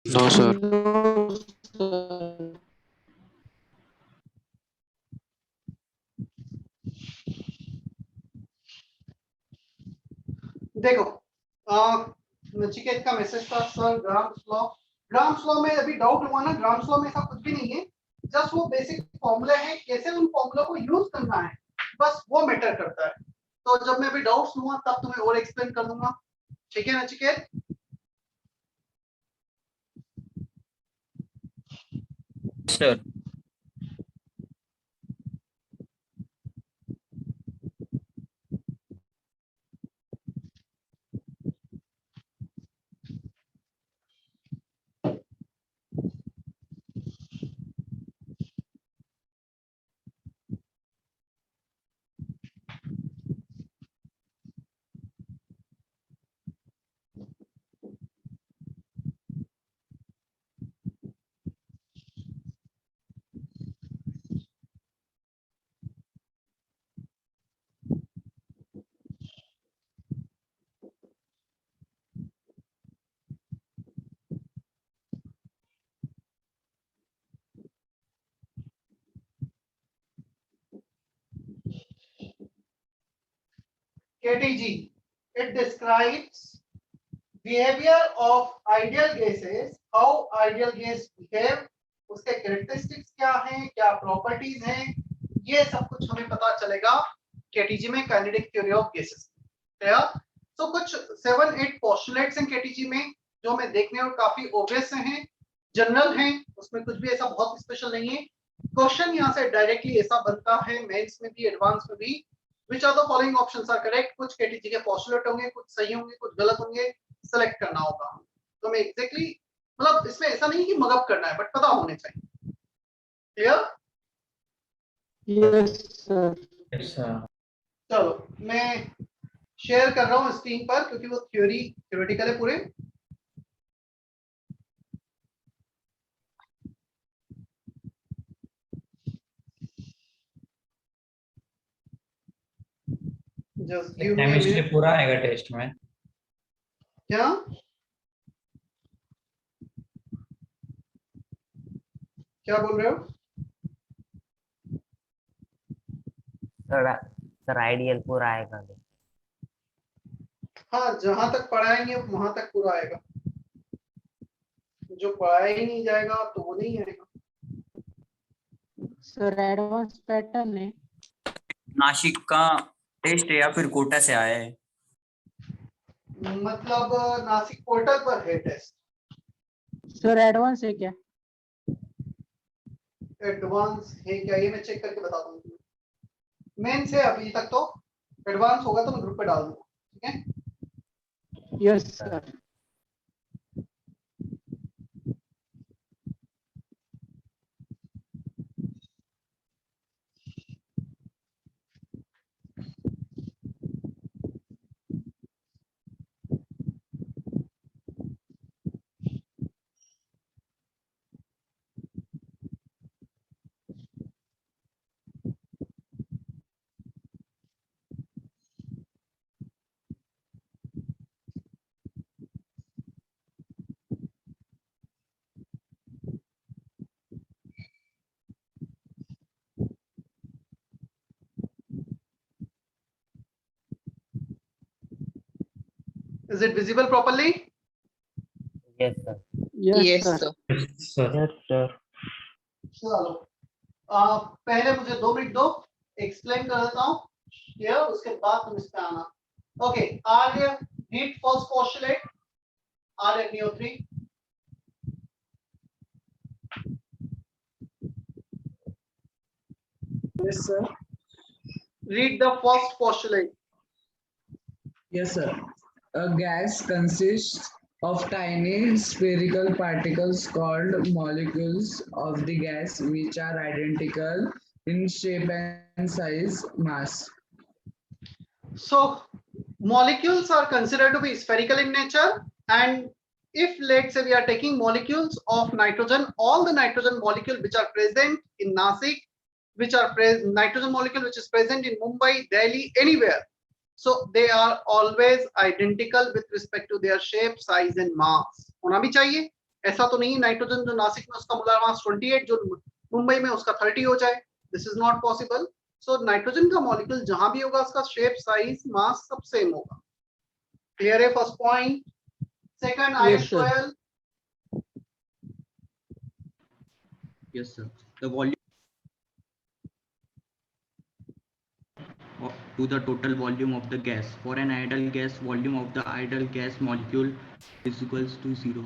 No sir. No, sir. देखो, नचिकेत का message था सर ग्राम्स लॉ में अभी डाउट हुआ ना, ग्राम्स लॉ में ऐसा कुछ भी नहीं है, जस्ट वो बेसिक फॉर्मूले हैं, कैसे उन फॉर्मूलों को यूज करना है, बस वो मैटर करता है। तो जब मैं अभी डाउट्स लूंगा तब तुम्हें और एक्सप्लेन कर दूंगा, ठीक है Nachiket? Sir KTG, it describes behavior of ideal gases, how ideal gas behave, उसके कैरेक्टरिस्टिक्स क्या हैं, क्या प्रॉपर्टीज हैं, ये सब कुछ हमें पता चलेगा केटीजी में, kinetic theory of guesses. Clear? तो कुछ 7-8 पोस्टुलेट्स हैं केटीजी में जो हमें देखने और काफी ऑब्वियस हैं, जनरल हैं, उसमें कुछ भी ऐसा बहुत स्पेशल नहीं है। क्वेश्चन यहाँ से डायरेक्टली ऐसा बनता है मेंस में भी एडवांस में भी, which are the following options are correct, कुछ केटीजी के पोस्टुलेट होंगे, कुछ सही होंगे, कुछ गलत होंगे, सेलेक्ट करना होगा। तो मैं एग्जैक्टली मतलब इसमें ऐसा नहीं कि मगअप करना है, बट पता होने चाहिए। क्लियर? Yes sir. चलो मैं शेयर कर रहा हूँ स्क्रीन पर, क्योंकि वो थ्योरेटिकल है पूरे। जस्ट गिव मी अ केमिस्ट्री मिनट। पूरा आएगा टेस्ट में। क्या क्या बोल रहे हो? सर आइडियल पूरा आएगा। हाँ, जहां तक पढ़ाएंगे वहां तक पूरा आएगा, जो पढ़ाया ही नहीं जाएगा तो वो नहीं आएगा। सर एडवांस पैटर्न है। नासिक का टेस्ट है या फिर कोटा से आया है? मतलब नासिक पोर्टल पर है टेस्ट। सर एडवांस है क्या? एडवांस है क्या, ये मैं चेक करके बता दूंगा। मेंस है अभी तक तो, एडवांस होगा तो मैं ग्रुप पे डाल दूंगा, ठीक है? Yes sir. Is it visible properly? Yes sir. Yes sir. Sir yes sir. चलो पहले मुझे 2 मिनट दो, एक्सप्लेन कर देता हूँ, ठीक है? उसके बाद तुम इस पे आना। Okay, Arya read first postulate, Arya NO3। Yes, sir. Read the first postulate. Yes, sir. A gas consists of tiny spherical particles called molecules of the gas, which are identical in shape and size, mass. So molecules are considered to be spherical in nature, and if let's say we are taking molecules of nitrogen, all the nitrogen molecule which are present in Nasik, which are nitrogen molecule which is present in Mumbai, Delhi, anywhere, so they are always identical with respect to their shape, size and mass. होना भी चाहिए, ऐसा तो नहीं nitrogen जो नासिक में उसका molar mass 28 जो मुंबई में उसका 30 हो जाए, this is not possible. So nitrogen का मॉलिक्यूल जहां भी होगा उसका शेप, साइज, मास सब सेम होगा। क्लियर है first point? Second, Ayush Yes, sir. Goyal. Yes, sir. The volume to the total volume of the gas. For an ideal gas, volume of the ideal gas molecule is equals to 0.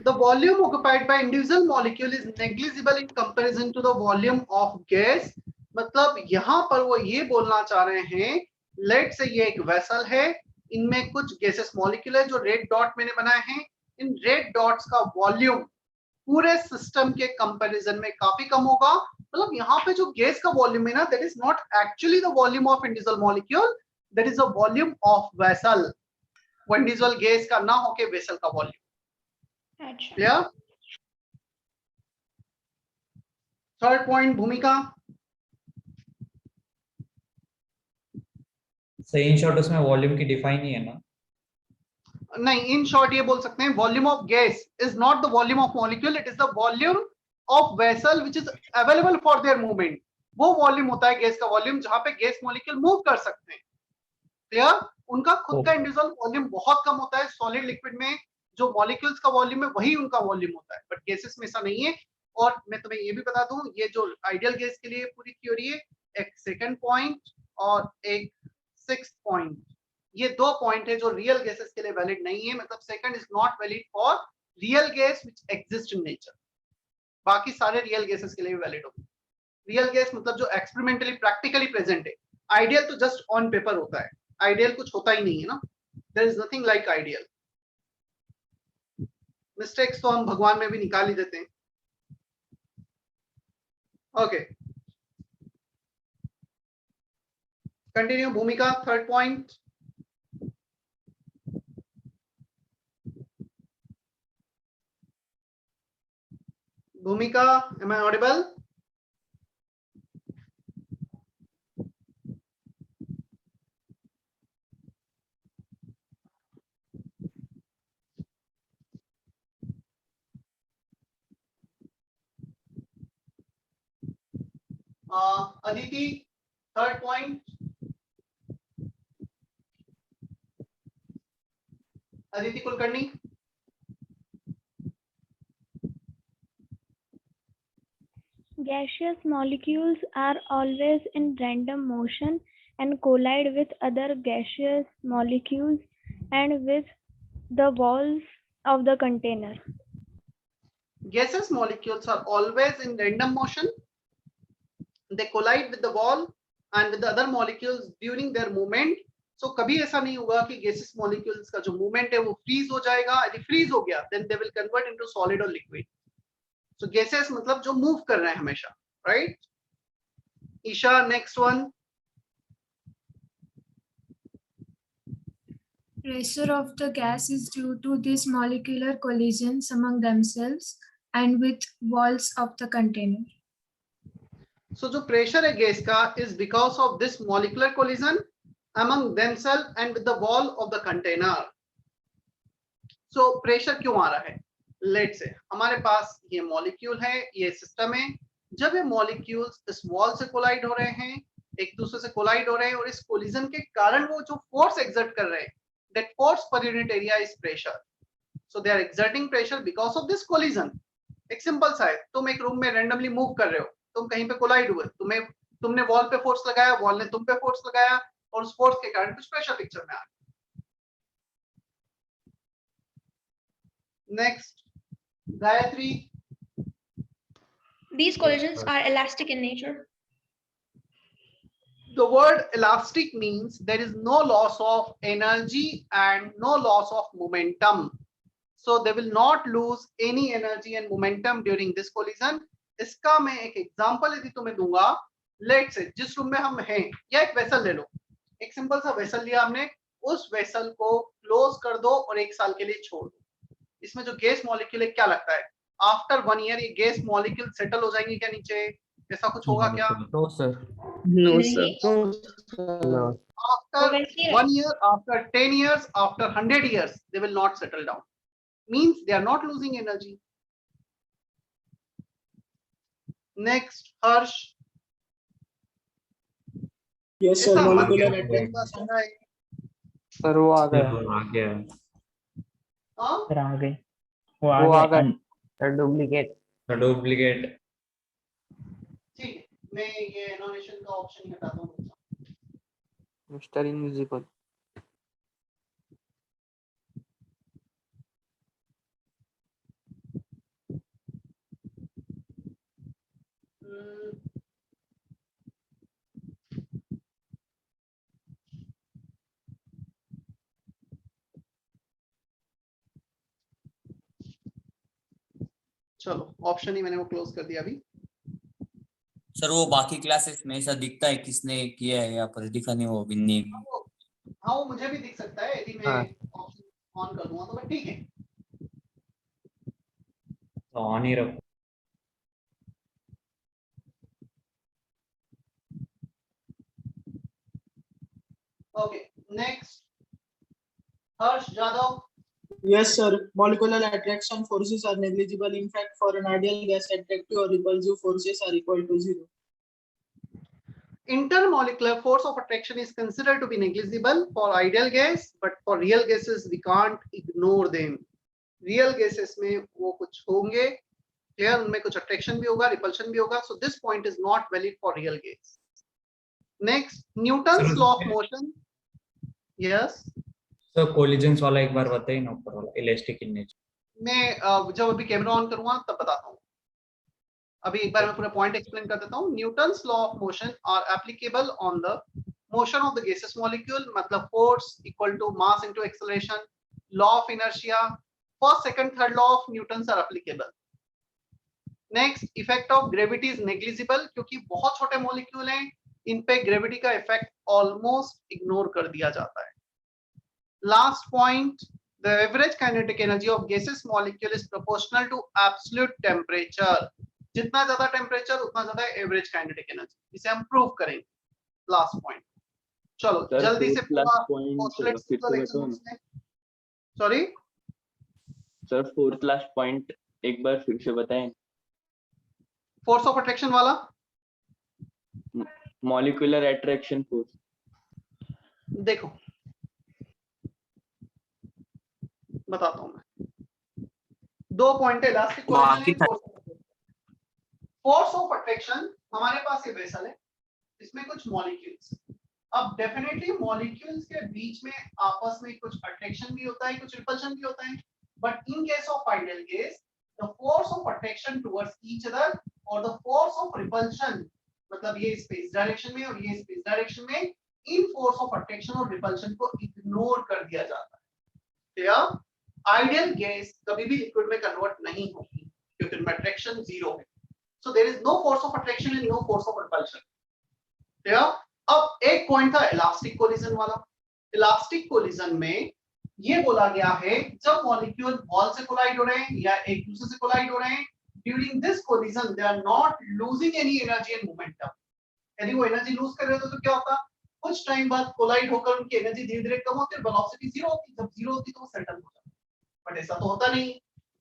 The volume occupied by individual molecule is negligible in comparison to the volume of gas। मतलब यहाँ पर वो ये बोलना चाह रहे हैं, late से ये एक वेसल है, इनमें कुछ गैसेस मॉलिक्यूल है जो रेड डॉट मैंने बनाए हैं, इन रेड डॉट्स का वॉल्यूम पूरे सिस्टम के कंपैरिजन में काफी कम होगा। मतलब यहाँ पे जो गैस का वॉल्यूम है ना, that is not actually the volume of individual molecule, that is the volume of vessel. वो इंडिविजुअल गैस का ना होके वेसल का वॉल्यूम। क्लियर? थर्ड पॉइंट, भूमिका। सही, इन शॉर्ट उसमें वॉल्यूम की डिफाइन ही है ना? नहीं, इन शॉर्ट ये बोल सकते हैं volume of gas is not the volume of molecule, it is the volume of vessel which is available for their movement. वो वॉल्यूम होता है गैस का वॉल्यूम जहां पे गैस मॉलिक्यूल मूव कर सकते हैं। क्लियर? उनका खुद का इंडिविजुअल वॉल्यूम बहुत कम होता है। सॉलिड लिक्विड में जो मॉलिक्यूल्स का वॉल्यूम है वही उनका वॉल्यूम होता है, बट गैसेस में ऐसा नहीं है। और मैं तुम्हें ये भी बता दूं, ये जो आइडियल गैस के लिए पूरी थ्योरी है, एक सेकंड पॉइंट और एक सिक्स्थ पॉइंट, ये दो पॉइंट है जो रियल गैसेस के लिए वैलिड नहीं है। मतलब second is not valid for real gas which exist in nature, बाकी सारे रियल गैसेस के लिए वैलिड होंगे। रियल गैस मतलब जो एक्सपेरिमेंटली प्रैक्टिकली प्रेजेंट है, आइडियल तो जस्ट ऑन पेपर होता है, आइडियल कुछ होता ही नहीं है ना, there is nothing like ideal. Mistakes तो हम भगवान में भी निकाल ही देते हैं। Okay, continue. Bhumika, third point. Bhumika, am I audible? Aditi, third point. Aditi Kulkarni. Gaseous molecules are always in random motion and collide with other gaseous molecules and with the walls of the container. Gaseous molecules are always in random motion. They collide with the wall and with the other molecules during their movement. So कभी ऐसा नहीं होगा कि gaseous molecules का जो movement है वो freeze हो जाएगा। यदि freeze हो गया, then they will convert into solid or liquid. So gases मतलब जो move कर रहे हैं हमेशा, right? Isha, next one. Pressure of the gas is due to these molecular collisions among themselves and with walls of the container. So जो pressure है gas का is because of this molecular collision among themselves and with the wall of the container. So pressure क्यों आ रहा है? Let's say हमारे पास ये molecule है, ये सिस्टम है। जब ये मॉलिक्यूल्स इस वॉल से कोलाइड हो रहे हैं, एक दूसरे से कोलाइड हो रहे हैं, और इस कोलिजन के कारण वो जो फोर्स एक्सर्ट कर रहे हैं, that force per unit area is pressure. So they are exerting pressure because of this collision. एक सिंपल सा है, तुम एक रूम में रैंडमली मूव कर रहे हो, तुम कहीं पे कोलाइड हुए, तुमने वॉल पे फोर्स लगाया, वॉल ने तुम पे फोर्स लगाया, और उस फोर्स के कारण कुछ प्रेशर पिक्चर में आ गया। Next, Gayatri. These collisions are elastic in nature. The word elastic means there is no loss of energy and no loss of momentum. So they will not lose any energy and momentum during this collision. इसका मैं एक example यदि तुम्हें दूंगा, late से जिस room में हम हैं, या एक वेसल ले लो, एक सिंपल सा वेसल लिया हमने, उस वेसल को क्लोज कर दो और 1 साल के लिए छोड़ दो। इसमें जो गैस मॉलिक्यूल है, क्या लगता है आफ्टर 1 ईयर ये गैस मॉलिक्यूल सेटल हो जाएंगे क्या नीचे? ऐसा कुछ होगा क्या? No sir. No, नहीं। sir. After वैसे ही 1 year, after 10 years, after 100 years, they will not settle down. means they are not losing energy. Next, Harsh. Yes sir, ऐसा मत molecular करो, attraction. बस हो रहा है। सर वो आ गया। आ गया। हाँ? सर आ गए वो वो आ आ गए गए। Sir duplicate duplicate. ठीक है, मैं ये एनोटेशन का ऑप्शन हटाता हूँ। Mister invisible. चलो, ऑप्शन ही मैंने वो क्लोज कर दिया अभी। सर वो बाकी क्लासेस में ऐसा दिखता है किसने किया है, यहाँ पर दिखा नहीं वो बिन्नी। हाँ, वो मुझे भी दिख सकता है यदि मैं हाँ। ऑप्शन ऑन कर दूंगा तो मैं ठीक है। तो ऑन ही रखो। Okay, next Harsh Jadav. Yes sir, molecular attraction forces are negligible. In fact, for an ideal gas, attractive or repulsive forces are equal to 0. Intermolecular force of attraction is considered to be negligible for ideal gas, but for real gases we can't ignore them. Real gases में वो कुछ होंगे, या उनमें कुछ attraction भी होगा, repulsion भी होगा. So this point is not valid for real gas. Next, Newton's Sir, law of motion. Yes. तो कोलिजन्स वाला एक बार बताइए ना, ऊपर वाला इलास्टिक इन नेचर। मैं जब अभी कैमरा ऑन करूंगा तब बताता हूँ। अभी एक बार मैं पूरा पॉइंट एक्सप्लेन कर देता हूँ। Newton's law of motion are applicable on the motion of the gases molecule, मतलब force equal to mass into acceleration, law of inertia, first second third law of Newton's are applicable. Next, effect of gravity is negligible, क्योंकि बहुत छोटे molecule हैं, इन पे gravity का effect almost ignore कर दिया जाता है। Last point, the average kinetic energy of gaseous molecule is proportional to absolute temperature. जितना ज्यादा टेम्परेचर उतना ज्यादा एवरेज काइनेटिक एनर्जी, इसे हम प्रूव करेंगे। लास्ट पॉइंट, चलो जल्दी से sorry sir fourth last point एक बार फिर से बताएं। फोर्स ऑफ अट्रैक्शन वाला, मॉलिक्यूलर अट्रैक्शन फोर्स। देखो बताता हूं मैं, दो पॉइंट है, elastic collision, force of attraction. हमारे पास ये वेसल है, इसमें कुछ मॉलिक्यूल्स, अब डेफिनेटली मॉलिक्यूल्स के बीच में आपस में कुछ अट्रैक्शन भी होता है, कुछ रिपल्शन भी होता है, but in case of ideal case the force of attraction towards each other और द फोर्स ऑफ रिपल्शन, मतलब ये स्पेस डायरेक्शन में और ये स्पेस डायरेक्शन में, इन फोर्स ऑफ अट्रैक्शन और रिपल्शन को इग्नोर कर दिया जाता है। तो आइडियल गैस कभी भी लिक्विड में कन्वर्ट नहीं होगी क्योंकि उनमें अट्रैक्शन जीरो है। So there is no force of attraction and no force of repulsion. Clear? अब एक पॉइंट था इलास्टिक कोलिजन वाला। इलास्टिक कोलिजन में ये बोला गया है जब मॉलिक्यूल वॉल से कोलाइड हो रहे हैं या एक दूसरे से कोलाइड हो रहे हैं, during this collision they are not losing any energy and momentum. यदि वो एनर्जी लूज कर रहे तो क्या होता, कुछ टाइम बाद कोलाइड होकर उनकी एनर्जी धीरे धीरे कम होती है, वेलोसिटी जीरो होती है। जब जीरो होती तो वो सेटल हो जाता, बट ऐसा तो होता नहीं।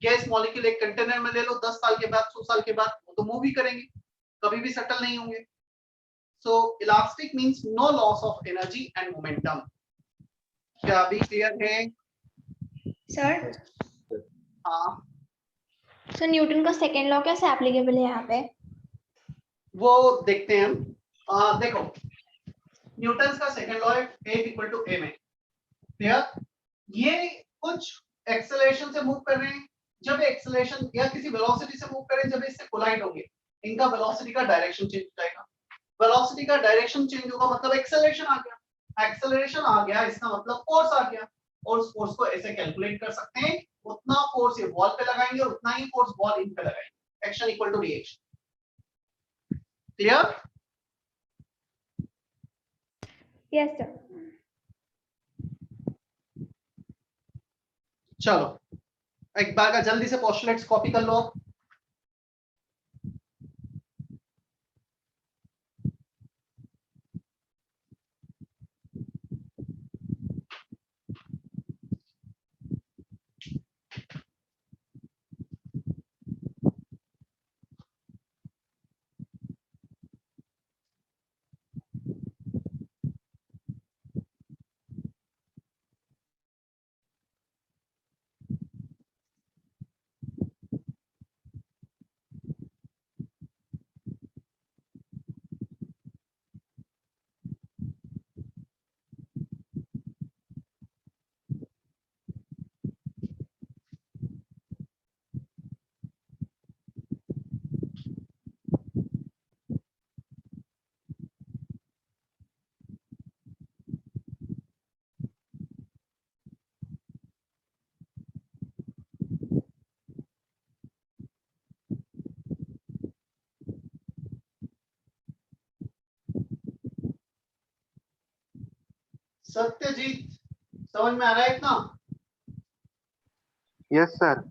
गैस मॉलिक्यूल एक कंटेनर में ले लो, 10 साल के बाद 100 साल के बाद वो तो मूव ही करेंगे, कभी भी सेटल नहीं होंगे। So elastic means no loss of energy and momentum. क्या अभी क्लियर है सर? हाँ, सर न्यूटन का सेकेंड लॉ कैसे एप्लीकेबल है यहाँ पे? वो देखते हैं हम। देखो न्यूटन का सेकंड लॉ है F इक्वल टू m है। क्लियर? ये कुछ एक्सेलरेशन से मूव कर रहे हैं, जब एक्सेलरेशन या किसी वेलोसिटी से मूव करें, जब इससे कोलाइड होंगे इनका वेलोसिटी का डायरेक्शन चेंज हो जाएगा। वेलोसिटी का डायरेक्शन चेंज होगा मतलब एक्सेलरेशन आ गया, एक्सेलरेशन आ गया इसका मतलब फोर्स आ गया, और उस फोर्स को ऐसे कैलकुलेट कर सकते हैं, उतना फोर्स ये वॉल पे लगाएंगे और उतना ही फोर्स वॉल इन पे लगाएंगे। Action equal to reaction. Clear? Yes sir. चलो एक बार का जल्दी से पोस्टुलेट्स कॉपी कर लो। सत्यजीत, समझ में आ रहा है इतना? Yes sir.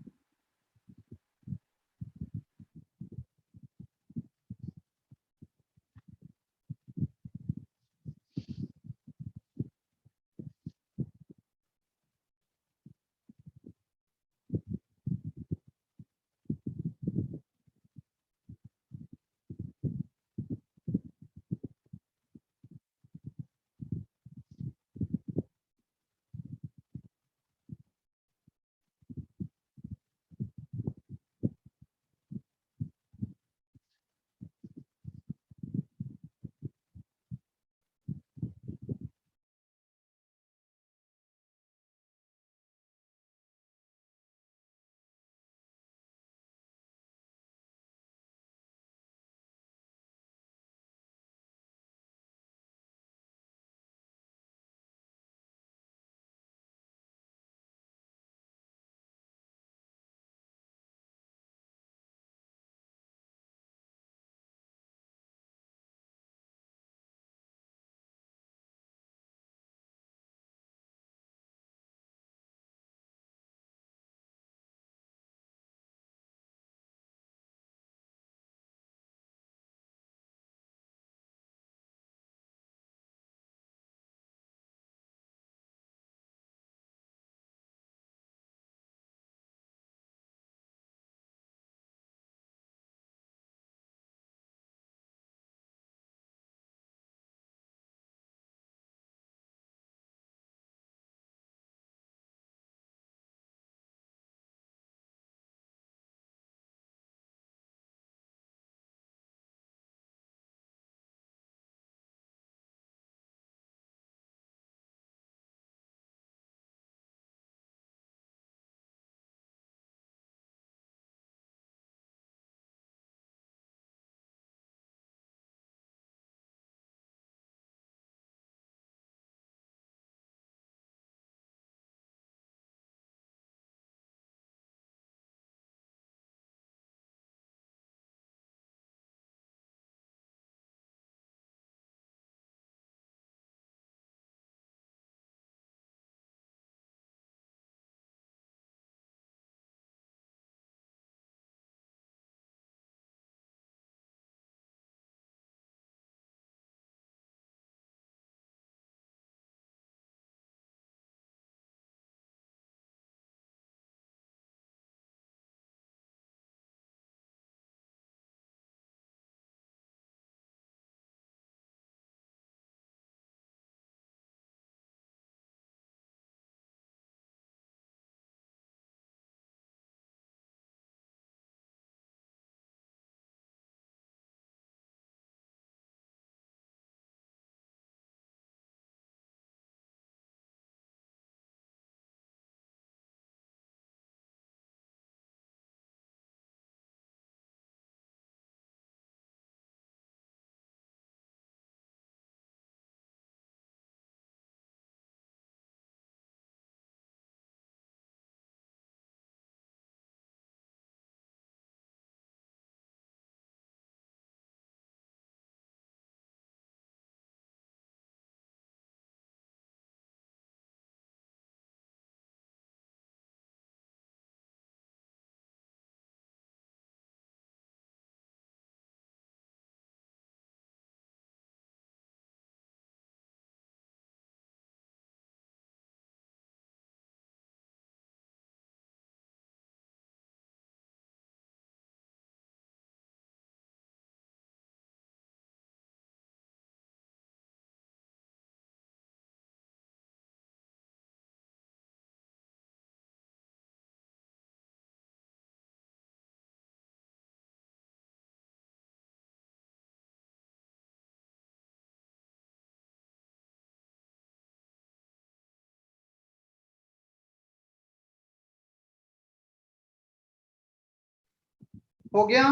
हो गया?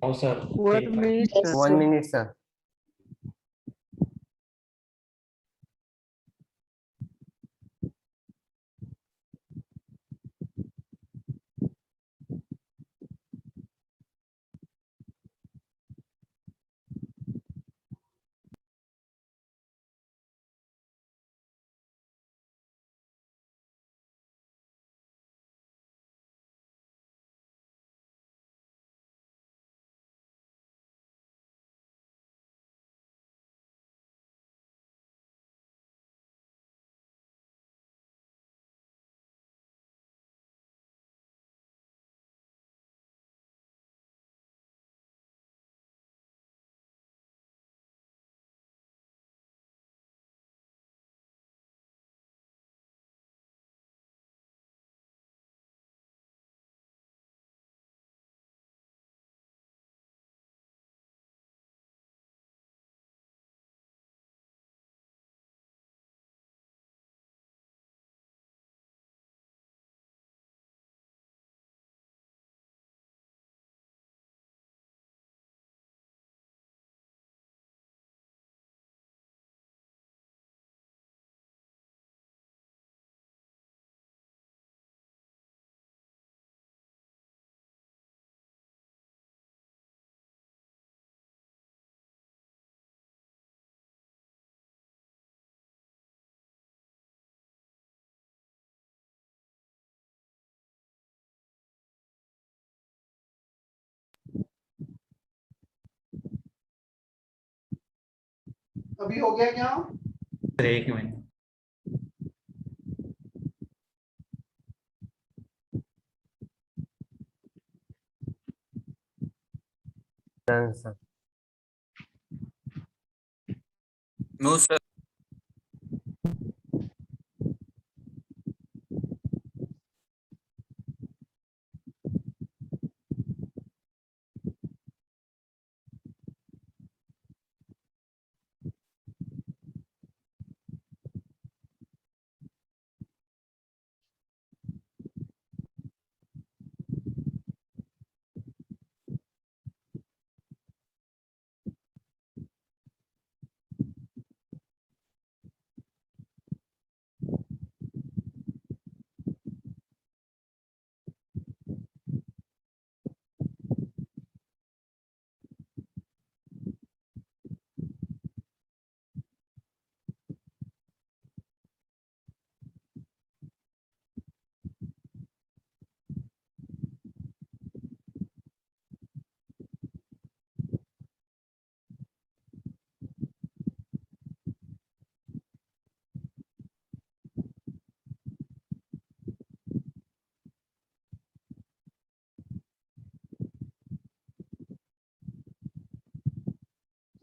हो sir. 1 minute sir. 1 minute sir. अभी हो गया क्या? सर एक minute. Done, sir. No, sir.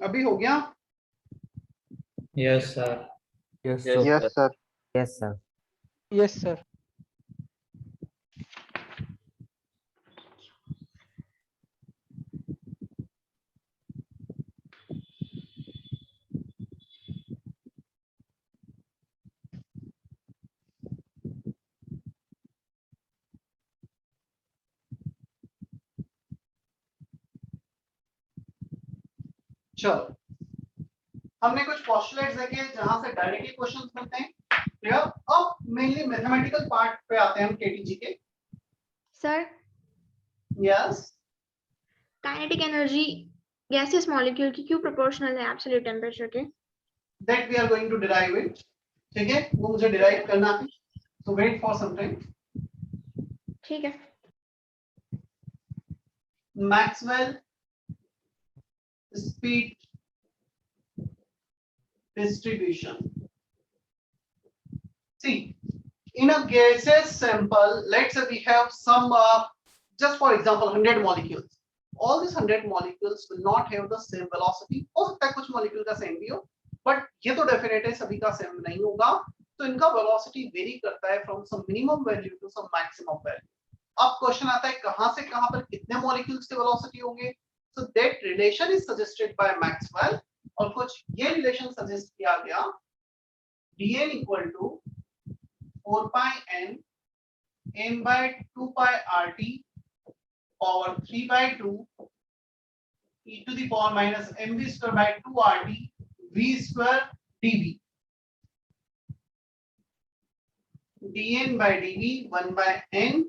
अभी हो गया? Yes, sir. Yes, Yes, sir. sir. Yes, sir. Yes, sir. Yes, sir. चलो, हमने कुछ पोस्टुलेट्स देखे जहां से डायरेक्टली क्वेश्चंस बनते हैं. क्लियर? अब मेनली मैथमेटिकल पार्ट पे आते हैं हम केटीजी के. Sir, yes, kinetic energy gaseous molecule की क्यों प्रोपोर्शनल है एब्सोल्यूट टेम्परेचर के? That we are going to derive it. ठीक है, वो मुझे डिराइव करना है, so wait for some time. ठीक है. Maxwell speed distribution. See, in a gaseous sample, let's say we have some, just for example, 100 molecules. All these 100 molecules will not have the same velocity. हो सकता है कुछ molecule का same भी हो, but ये तो definite है सभी का same नहीं होगा. तो इनका velocity vary करता है from some minimum value to some maximum value. अब क्वेश्चन आता है कहां से कहां पर कितने मॉलिक्यूल्स के वेलोसिटी होंगे. So that relation is suggested by Maxwell, और कुछ ये रिलेशन सजेस्ट किया गया. dn equal to 4 pi n m by 2 pi rt power 3 by 2 e to the power minus mv square by 2 rt v square dv. dn by dv 1 by n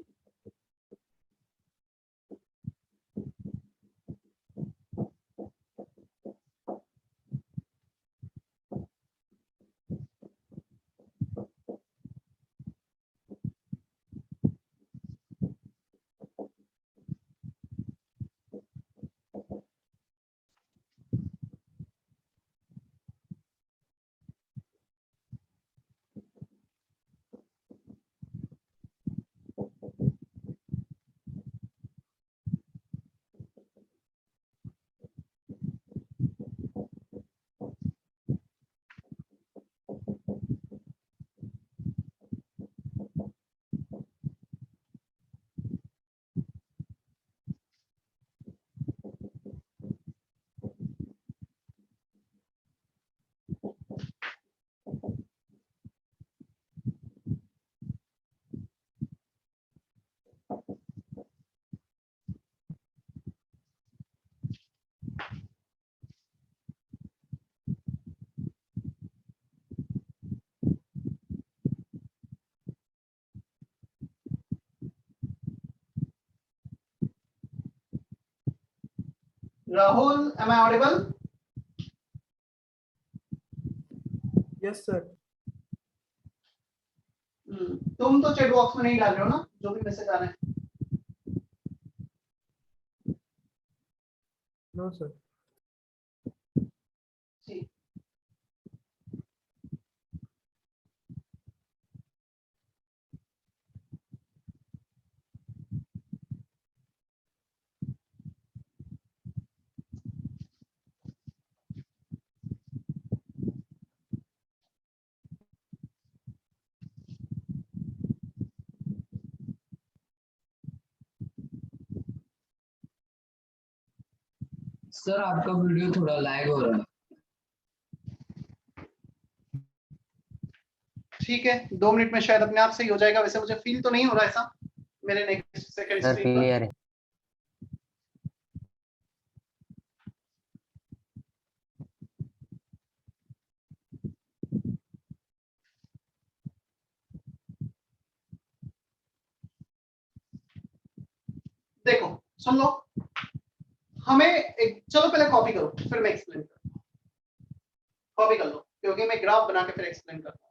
Rahul, am I audible? Yes, sir. तुम तो chat box में नहीं डाल रहे हो ना जो भी मैसेज आ रहे हैं. No, sir. सर आपका वीडियो थोड़ा लैग हो रहा है। ठीक है, 2 मिनट में शायद अपने आप से ही हो जाएगा। वैसे मुझे फील तो नहीं हो रहा ऐसा मेरे नेक्स्ट सेकंड सर स्क्रीन पर। क्लियर है। देखो सुन लो, हमें एक, चलो पहले कॉपी करो फिर मैं एक्सप्लेन करता हूँ। कॉपी कर लो क्योंकि मैं ग्राफ बना के फिर एक्सप्लेन करता हूँ।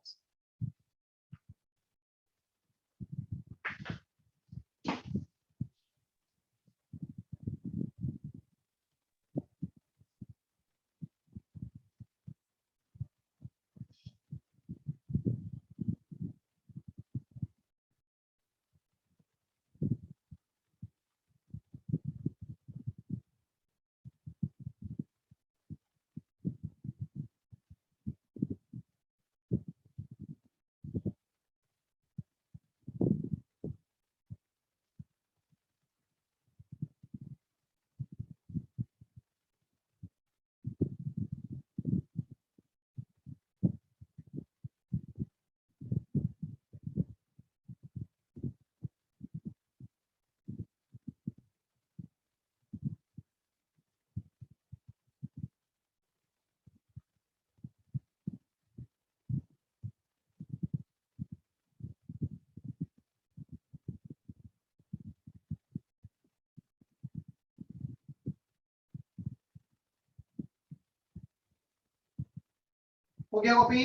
हो गया copy?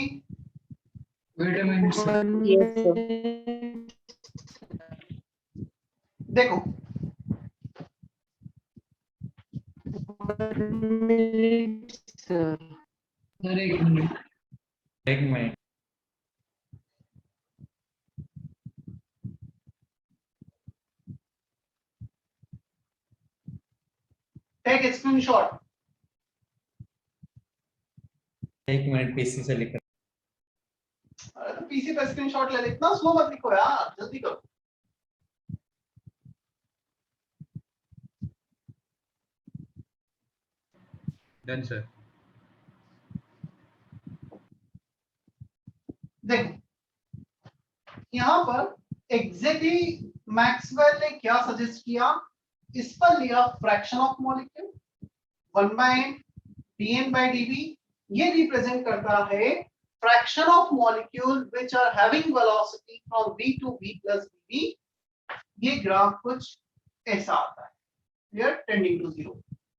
Wait a minute sir. देखो सर एक मिनट। एक मिनट। Take screenshot. एक मिनट पीसी से लिख। अरे तो पीसी पे स्क्रीनशॉट ले ले, इतना स्लो मत लिखो यार, जल्दी करो। Done, sir. देखो यहाँ पर एग्जैक्टली मैक्सवेल ने क्या सजेस्ट किया, इस पर लिया fraction of molecule 1/n dn/dv। ये रिप्रेजेंट करता है fraction of molecule which are having velocity from v to v plus dv। ये ग्राफ कुछ ऐसा आता है, क्लियर, टेंडिंग टू 0।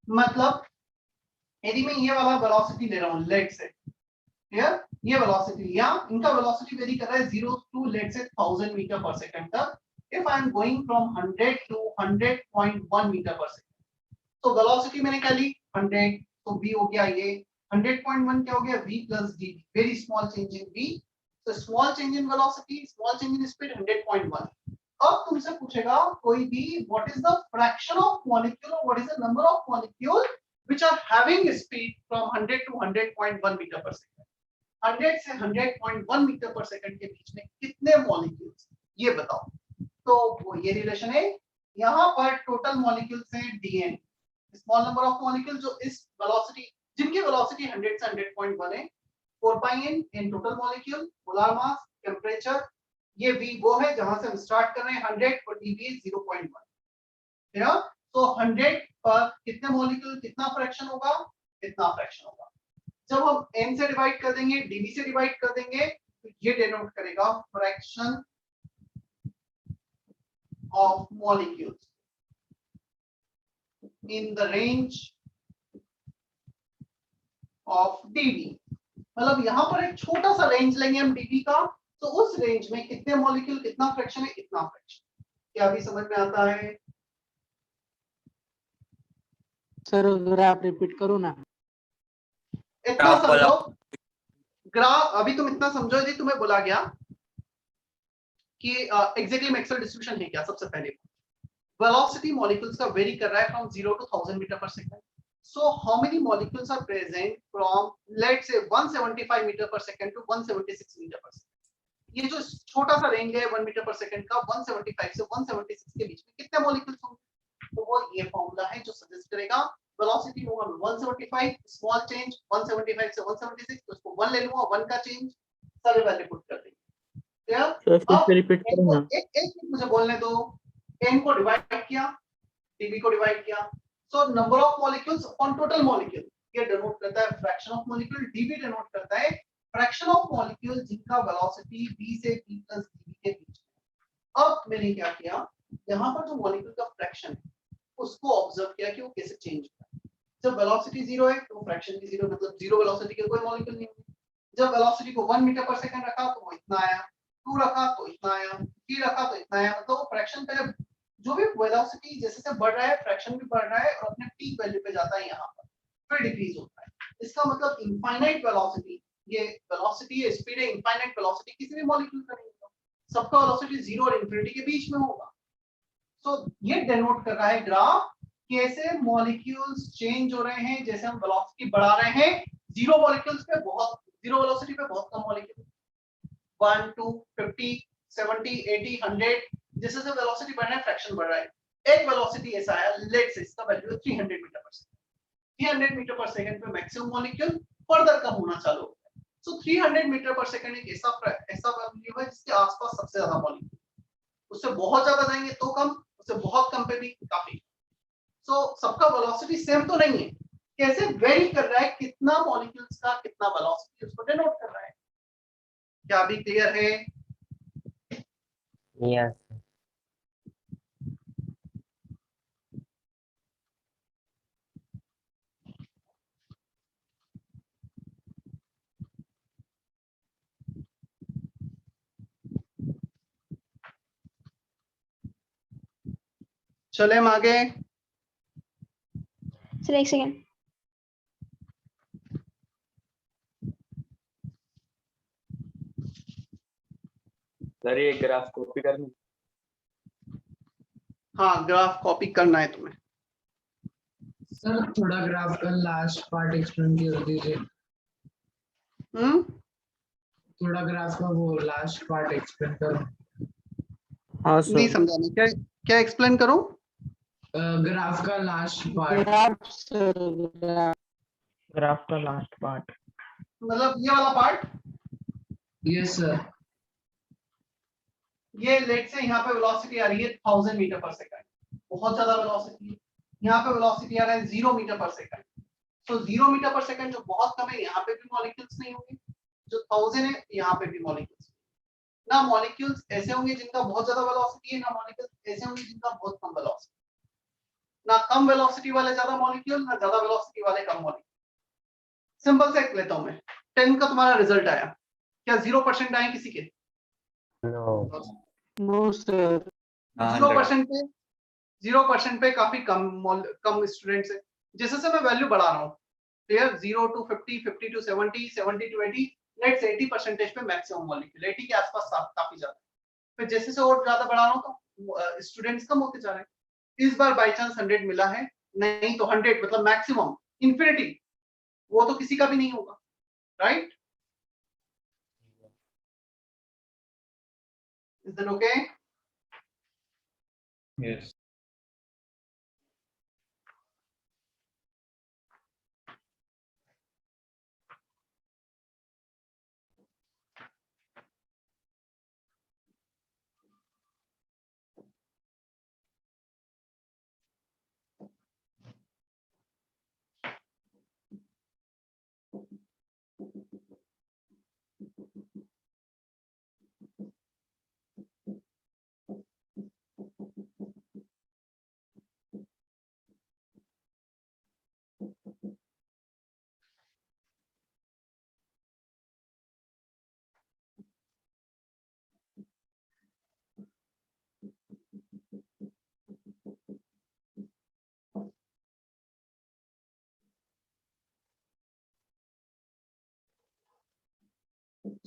मतलब यदि मैं ये वाला वेलोसिटी ले रहा हूं लेट से, क्लियर, ये वेलोसिटी या इनका वेलोसिटी वेरी कर रहा है 0 टू लेट से 1000 मीटर पर सेकंड तक। If I am going from 100 to 100.1 metre पर सेकंड, तो वेलोसिटी मैंने क्या ली 100, तो v हो गया ये 100.1 क्या हो गया v plus dv, very small change in v। तो small change in velocity, small change in speed 100.1। अब तुमसे पूछेगा कोई भी what is the fraction of molecule और what is the number of molecule which are having speed from 100 to 100.1 metre पर second. 100 से 100.1 metre पर सेकंड के बीच में कितने मॉलिक्यूल्स, ये बताओ। तो वो ये रिलेशन है, यहाँ पर टोटल मॉलिक्यूल्स हैं dn, small number of molecule जो इस वेलोसिटी, जिनकी वेलोसिटी 100 से 100.1 है, 4 pi n in total molecule, molar mass, temperature, ये v वो है जहां से हम स्टार्ट कर रहे हैं 100 और dv 0.1। ठीक, तो 100 पर कितने मॉलिक्यूल, कितना फ्रैक्शन होगा, इतना फ्रैक्शन होगा। जब हम n से डिवाइड कर देंगे, dv से डिवाइड कर देंगे, तो ये डिनोट करेगा fraction of molecules in the range of dv। मतलब यहां पर एक छोटा सा रेंज लेंगे हम dv का, तो उस रेंज में कितने मॉलिक्यूल, कितना फ्रैक्शन है, इतना फ्रैक्शन। क्या अभी समझ में आता है? सर अगर आप रिपीट करो ना। इतना समझो, ग्राफ अभी तुम इतना समझो, यदि तुम्हें बोला गया कि एग्जैक्टली मैक्सवेल डिस्ट्रीब्यूशन है क्या, सबसे पहले वेलोसिटी मॉलिक्यूल्स का वेरी कर रहा है फ्रॉम 0 to 1000 मीटर पर second. So how many molecules are present from let's say 175 metre पर सेकंड टू 176 मीटर पर सेकंड। ये जो छोटा सा रेंज है 1 मीटर पर सेकंड का, 175 से 176 के बीच में कितने मॉलिक्यूल्स होंगे, तो वो ये फॉर्मूला है जो सजेस्ट करेगा वेलोसिटी होगा 175, स्मॉल चेंज 175 से 176, तो उसको 1 ले लूंगा, 1 का चेंज, सारे वैल्यू पुट कर देंगे। अब रिपीट करो ना। एक मुझे बोलने दो, n को डिवाइड किया, dv को डिवाइड किया, so number of molecules on total molecule, ये डिनोट करता है fraction of molecule, dv denote करता है फ्रैक्शन ऑफ मॉलिक्यूल जिनका वेलोसिटी v से v प्लस dv के बीच है। अब मैंने क्या किया, यहाँ पर जो मॉलिक्यूल का फ्रैक्शन है उसको ऑब्जर्व किया कि वो कैसे चेंज होता है। जब वेलोसिटी 0 है तो फ्रैक्शन भी 0, मतलब 0 वेलोसिटी के कोई मॉलिक्यूल नहीं होंगे। जब वेलोसिटी को 1 मीटर पर सेकंड रखा तो वो इतना आया, 2 रखा तो इतना आया, 3 रखा तो इतना आया, मतलब वो फ्रैक्शन पहले जो भी वेलोसिटी जैसे से बढ़ रहा है फ्रैक्शन भी बढ़ रहा है और अपने पीक वैल्यू पे जाता है, यहाँ पर फिर डिक्रीज होता है। इसका मतलब इनफाइनाइट वेलोसिटी, ये वेलोसिटी है, स्पीड है, इनफाइनाइट वेलोसिटी किसी भी मॉलिक्यूल का नहीं होगा, सबका वेलोसिटी 0 और इंफिनिटी के बीच में होगा। सो ये डिनोट कर रहा है ग्राफ कैसे मॉलिक्यूल्स चेंज हो रहे हैं जैसे हम वेलोसिटी बढ़ा रहे हैं। 0 मॉलिक्यूल्स पे बहुत, 0 वेलोसिटी पे बहुत कम मॉलिक्यूल, 1 2 50 70 80 100, जैसे जैसे वेलोसिटी बढ़ रहा है फ्रैक्शन बढ़ रहा है। एक वेलोसिटी ऐसा आया, लेट्स से इसका वैल्यू 300 मीटर पर सेकंड, 300 मीटर पर सेकंड पे मैक्सिमम मॉलिक्यूल फर्दर कम होना चालू हो गया। सो 300 मीटर पर सेकंड एक ऐसा वैल्यू है जिसके आसपास सबसे ज्यादा मॉलिक्यूल, उससे बहुत ज्यादा जाएंगे तो कम, उससे बहुत कम पे भी काफी। सो सबका वेलोसिटी सेम तो नहीं है, कैसे वेरी कर रहा है, कितना मॉलिक्यूल्स का कितना वेलोसिटी उसको डिनोट कर रहा है। क्या अभी क्लियर है? यस। चले हम आगे। सर एक सेकेंड। सर ये ग्राफ कॉपी करनी। हाँ, ग्राफ कॉपी करना है तुम्हें। सर थोड़ा ग्राफ का लास्ट पार्ट एक्सप्लेन कर दीजिए। थोड़ा ग्राफ का वो लास्ट पार्ट एक्सप्लेन करो। हाँ नहीं समझा मैं, क्या क्या एक्सप्लेन करूं? ग्राफ का लास्ट पार्ट। ग्राफ का लास्ट पार्ट। मतलब ये वाला पार्ट? Yes sir. ये लेट से यहाँ पे वेलोसिटी आ रही है 1000 मीटर पर सेकंड, बहुत ज्यादा वेलोसिटी है। यहाँ पे वेलोसिटी आ रहा है 0 मीटर पर सेकंड। तो 0 मीटर पर सेकंड जो बहुत कम है, यहाँ पे भी मॉलिक्यूल्स नहीं होंगे। जो 1000 है यहाँ पे भी मॉलिक्यूल्स ना, मॉलिक्यूल्स ऐसे होंगे जिनका बहुत ज्यादा वेलोसिटी है, ना मॉलिक्यूल्स ऐसे होंगे जिनका बहुत कम वेलोसिटी। ना कम वेलोसिटी वाले ज्यादा मॉलिक्यूल, ना ज्यादा वेलोसिटी वाले कम मॉलिक्यूल। सिंपल से लेता हूं मैं, 10 का तुम्हारा रिजल्ट आया, क्या 0% आए किसी के? No sir. 0% पे 0% पे काफी कम स्टूडेंट्स है। जैसे से मैं वैल्यू बढ़ा रहा हूँ, clear, 0 to 50 50 to 70 70 to 80, let's 80% पे मैक्सिमम मॉलिक्यूल, 80 के आसपास काफी ज्यादा। फिर जैसे से और ज्यादा बढ़ा रहा हूँ तो स्टूडेंट्स कम होते जा रहे हैं। इस बार बाय चांस 100 मिला है, नहीं तो 100 मतलब मैक्सिमम, इंफिनिटी वो तो किसी का भी नहीं होगा, right? Is that okay? Yes.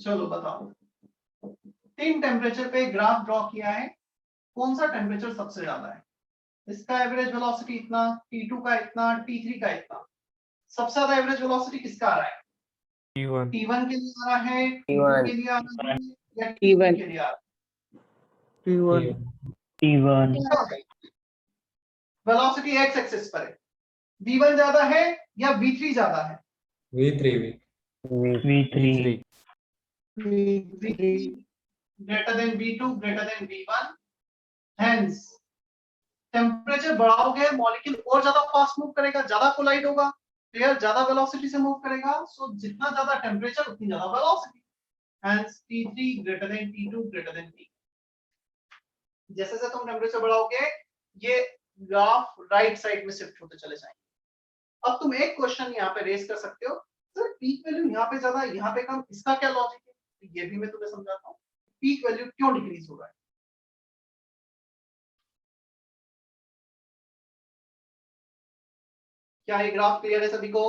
चलो बताओ, 3 टेम्परेचर पे ग्राफ ड्रॉ किया है, कौन सा टेम्परेचर सबसे ज्यादा है? इसका एवरेज वेलोसिटी इतना, T2 का इतना, T3 का इतना। सबसे ज्यादा एवरेज वेलोसिटी किसका आ रहा है? T1 के लिए आ रहा है, T2 के लिए आ रहा है, या T1 के लिए आ रहा है? T1। वेलोसिटी एक्स एक्सिस पर है, V1 ज्यादा है या V3 ज्यादा है? V3 V3 V3 greater than V2 greater than V1, hence temperature बढ़ाओगे मॉलिक्यूल और ज्यादा फास्ट मूव करेगा, ज्यादा कोलाइड होगा, एयर ज्यादा वेलोसिटी से मूव करेगा, सो जितना ज्यादा टेम्परेचर उतनी ज्यादा velocity, hence T3 greater than T2 greater than T। जैसे जैसे तुम टेम्परेचर बढ़ाओगे ये ग्राफ राइट साइड में शिफ्ट होते चले जाएंगे। अब तुम एक क्वेश्चन यहाँ पे रेज कर सकते हो, सर पीक वैल्यू यहाँ पे ज्यादा यहाँ पे कम, इसका क्या लॉजिक है? तो ये भी मैं तुम्हें समझाता हूँ पीक वैल्यू क्यों डिक्रीज हो रहा है। क्या ये ग्राफ क्लियर है सभी को?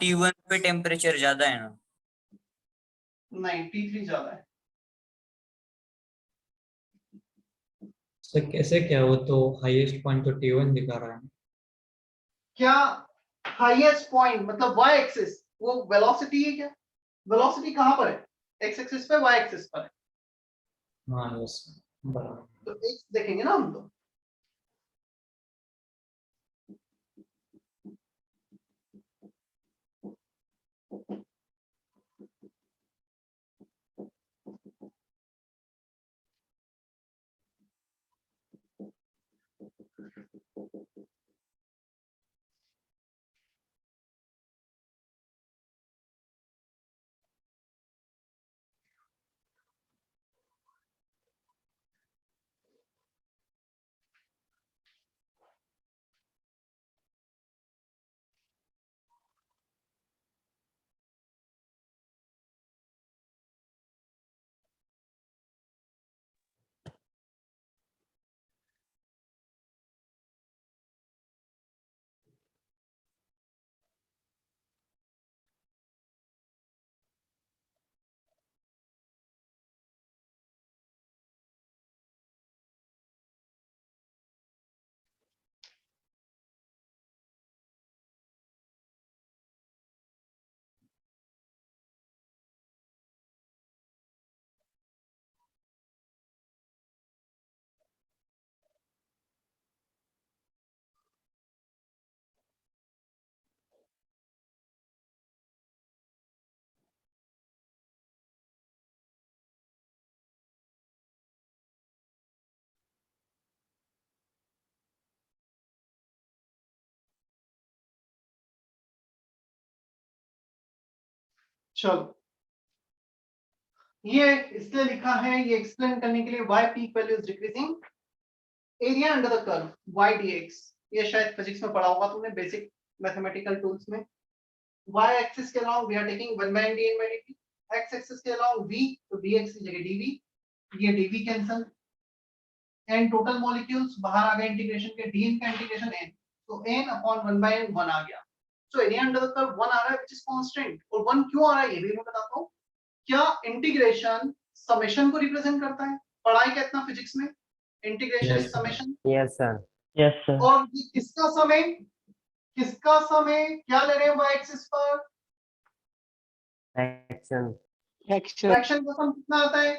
T1 पे टेम्परेचर ज्यादा है ना? नहीं, T3 ज्यादा है। सर कैसे क्या, वो तो हाईएस्ट पॉइंट तो T1 दिखा रहा है। क्या हाईएस्ट पॉइंट मतलब y एक्सिस वो वेलोसिटी है क्या? वेलोसिटी कहां पर है? x एक्सिस पे, y एक्सिस पर है। हाँ यस बराबर। तो x देखेंगे ना हम तो। चलो ये इसलिए लिखा है, ये एक्सप्लेन करने के लिए why peak value is decreasing, area under the curve y dx, ये शायद फिजिक्स में पढ़ा होगा तुमने बेसिक मैथमेटिकल टूल्स में। y एक्सिस के along we are taking 1 by n dn by dt, x axis के अलाउंग v, तो dx की जगह dv, ये dv cancel, n total molecules बाहर आ गए इंटीग्रेशन के, dn का इंटीग्रेशन n, तो n अपॉन 1 by n 1 आ गया। So area under the curve 1 आ रहा है व्हिच इज कांस्टेंट, और 1 क्यों आ रहा है ये भी मैं बताता हूं। क्या इंटीग्रेशन समेशन को रिप्रेजेंट करता है? पढ़ाई क्या इतना फिजिक्स में, integration Yes, sir. Summation. Yes, sir. Yes, sir. और ये किसका समय, किसका समय क्या ले रहे हैं y एक्सिस पर? Action. फ्रैक्शन का सम कितना आता है?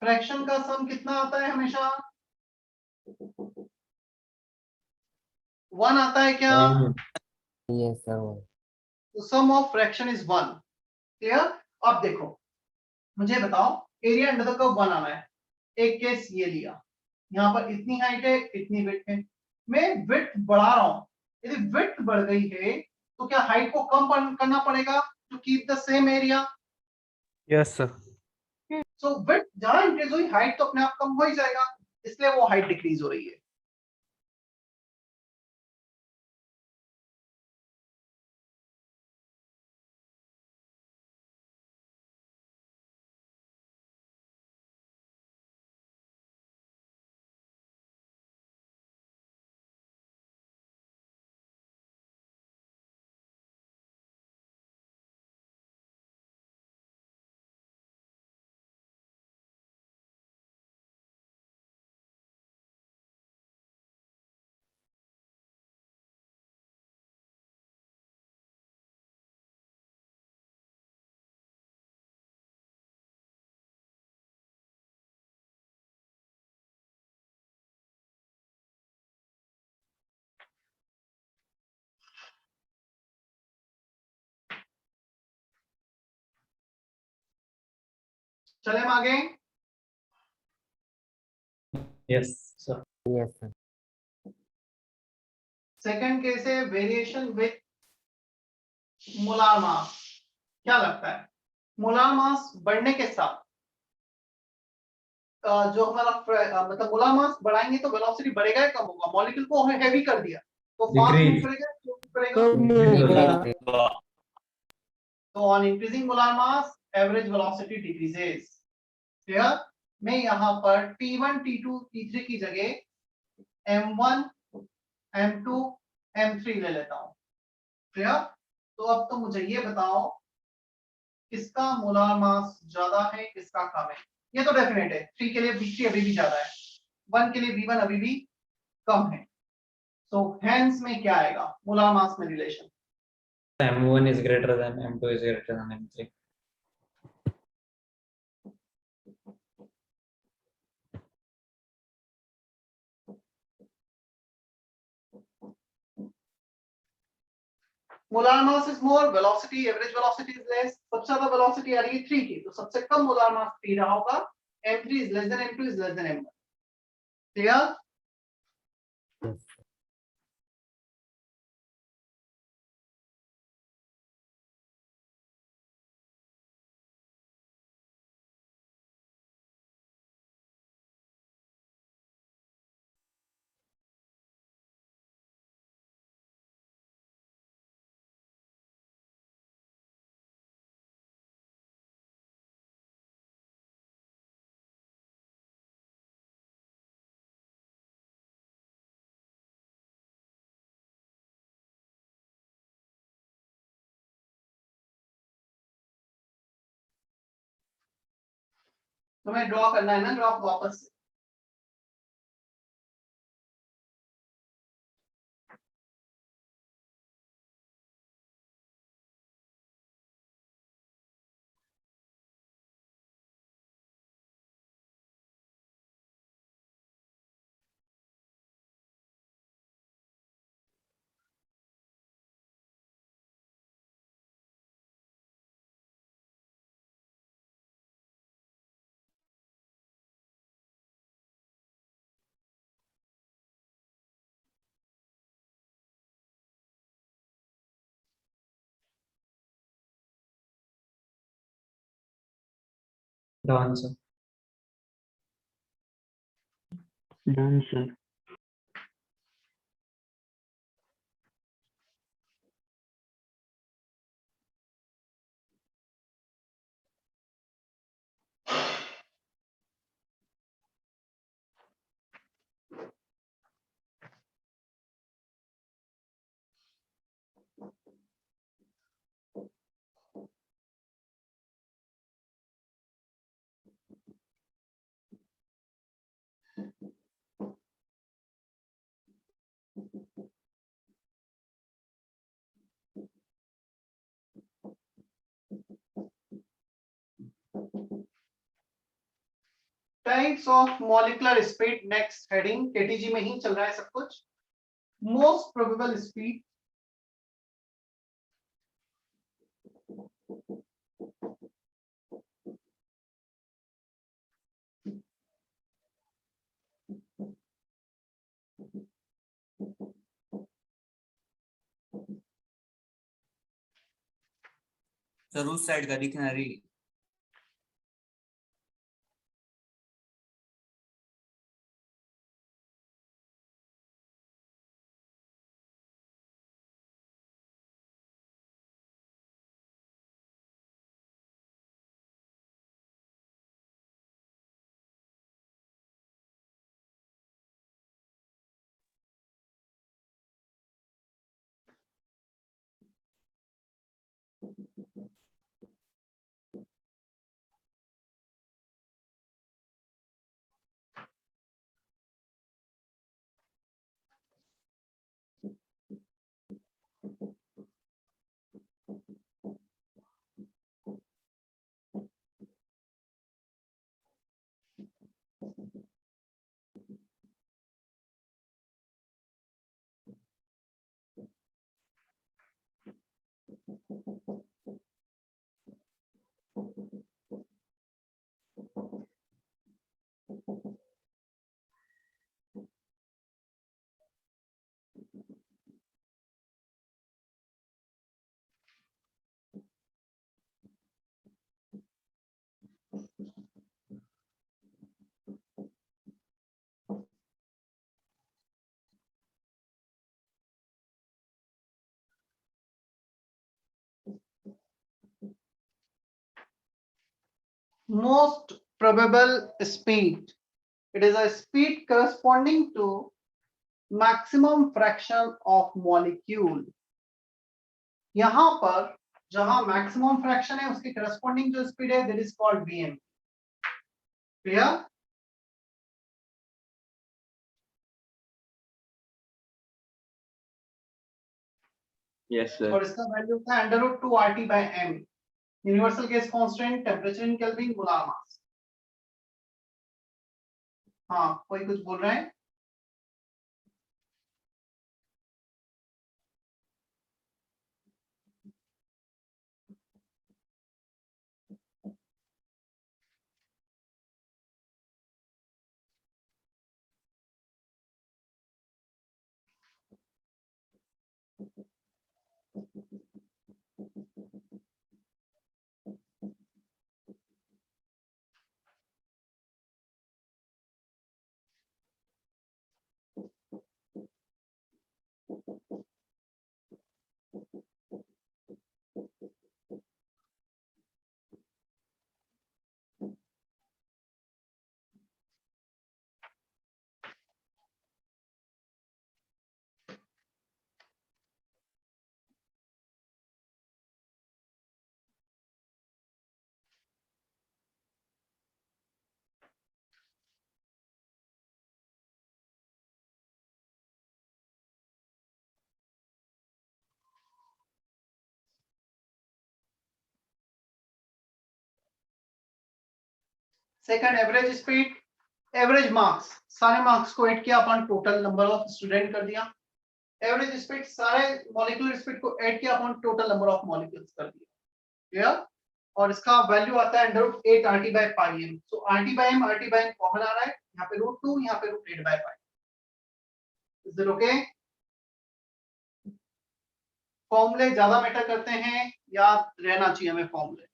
फ्रैक्शन का सम कितना आता है हमेशा? 1 आता है क्या? Yes, sir. तो सम ऑफ फ्रैक्शन इज 1। क्लियर? अब देखो मुझे बताओ, एरिया अंडर द कर्व 1 आना है, एक केस ये लिया, यहाँ पर इतनी हाइट है इतनी विड्थ है, मैं विड्थ बढ़ा रहा हूं, यदि विड्थ बढ़ गई है तो क्या हाइट को कम करना पड़ेगा to keep the same area? Yes, sir. So width जहां इंक्रीज हुई हाइट तो अपने आप कम हो ही जाएगा, इसलिए वो हाइट डिक्रीज हो रही है। चले हम आगे। Yes, sir. Yes, sir. Second case है वेरिएशन विथ मोलार मास। क्या लगता है मोलार मास बढ़ने के साथ जो हमारा मतलब मोलार मास बढ़ाएंगे तो वेलोसिटी बढ़ेगा या कम होगा? मॉलिक्यूल को हैवी कर दिया तो फास्ट मूव Decrease. करेगा स्लो मूव करेगा? तो on increasing molar mass average velocity decreases. Clear? मैं यहाँ पर T1 T2 T3 की जगह M1 M2 M3 ले लेता हूँ। क्लियर? तो अब तो मुझे ये बताओ किसका मोलार मास ज्यादा है किसका कम है? ये तो डेफिनेट है 3 के लिए B3 अभी भी ज्यादा है, 1 के लिए B1 अभी भी कम है। तो हेंस में क्या आएगा मोलार मास में relation? M1 is greater than M2 is greater than M3. Molar mass is more, velocity average velocity is less. सबसे ज्यादा वेलोसिटी आ रही है 3 की, तो सबसे कम मोलार मास 3 रहा होगा। M3 is less than M2 is less than M1। Clear? तुम्हें ड्रॉ करना है ना ग्राफ वापस से। Done, sir. Done, sir. Types of molecular speed next heading KTG में ही चल रहा है सब कुछ। मोस्ट प्रोबेबल स्पीड, सर उस साइड का दिखना रही। Most probable speed. It is a speed corresponding to maximum fraction of molecule. यहां पर जहां maximum fraction है उसके corresponding जो speed है that is called Vm. Clear? Yes, sir. और इसका वैल्यू होता है √2 RT/m. Universal gas constant, temperature in kelvin, molar mass. हाँ, कोई कुछ बोल रहा है? Second average speed, average marks, सारे मार्क्स को ऐड किया अपन, टोटल नंबर ऑफ स्टूडेंट कर दिया. एवरेज स्पीड, सारे मॉलिक्यूलर स्पीड को ऐड किया अपन, टोटल नंबर ऑफ मॉलिक्यूल्स कर दिया. क्लियर? और इसका वैल्यू आता है √8 RT/m. सो RT/m कॉमन आ रहा है, यहाँ पे √2, यहाँ पे √8/5. Is it okay? फॉर्मूले ज्यादा मैटर करते हैं, याद रहना चाहिए हमें फॉर्मूले.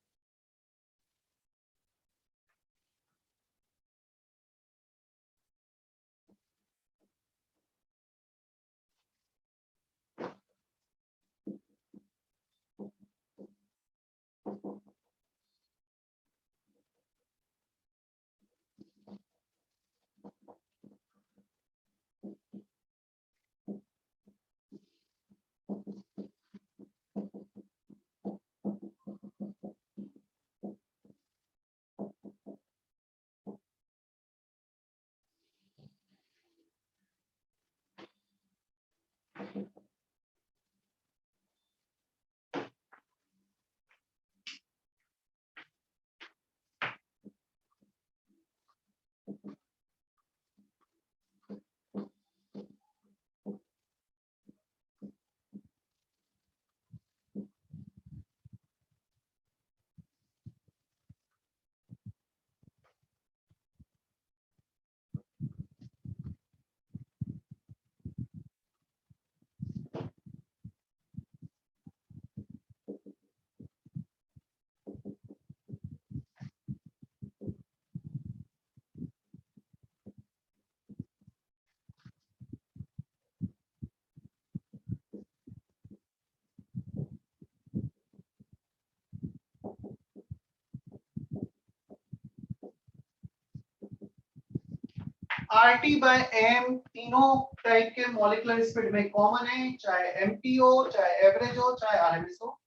RT/m तीनों टाइप के मॉलिक्यूलर स्पीड में कॉमन है, चाहे MT हो, चाहे एवरेज हो, चाहे RMS हो.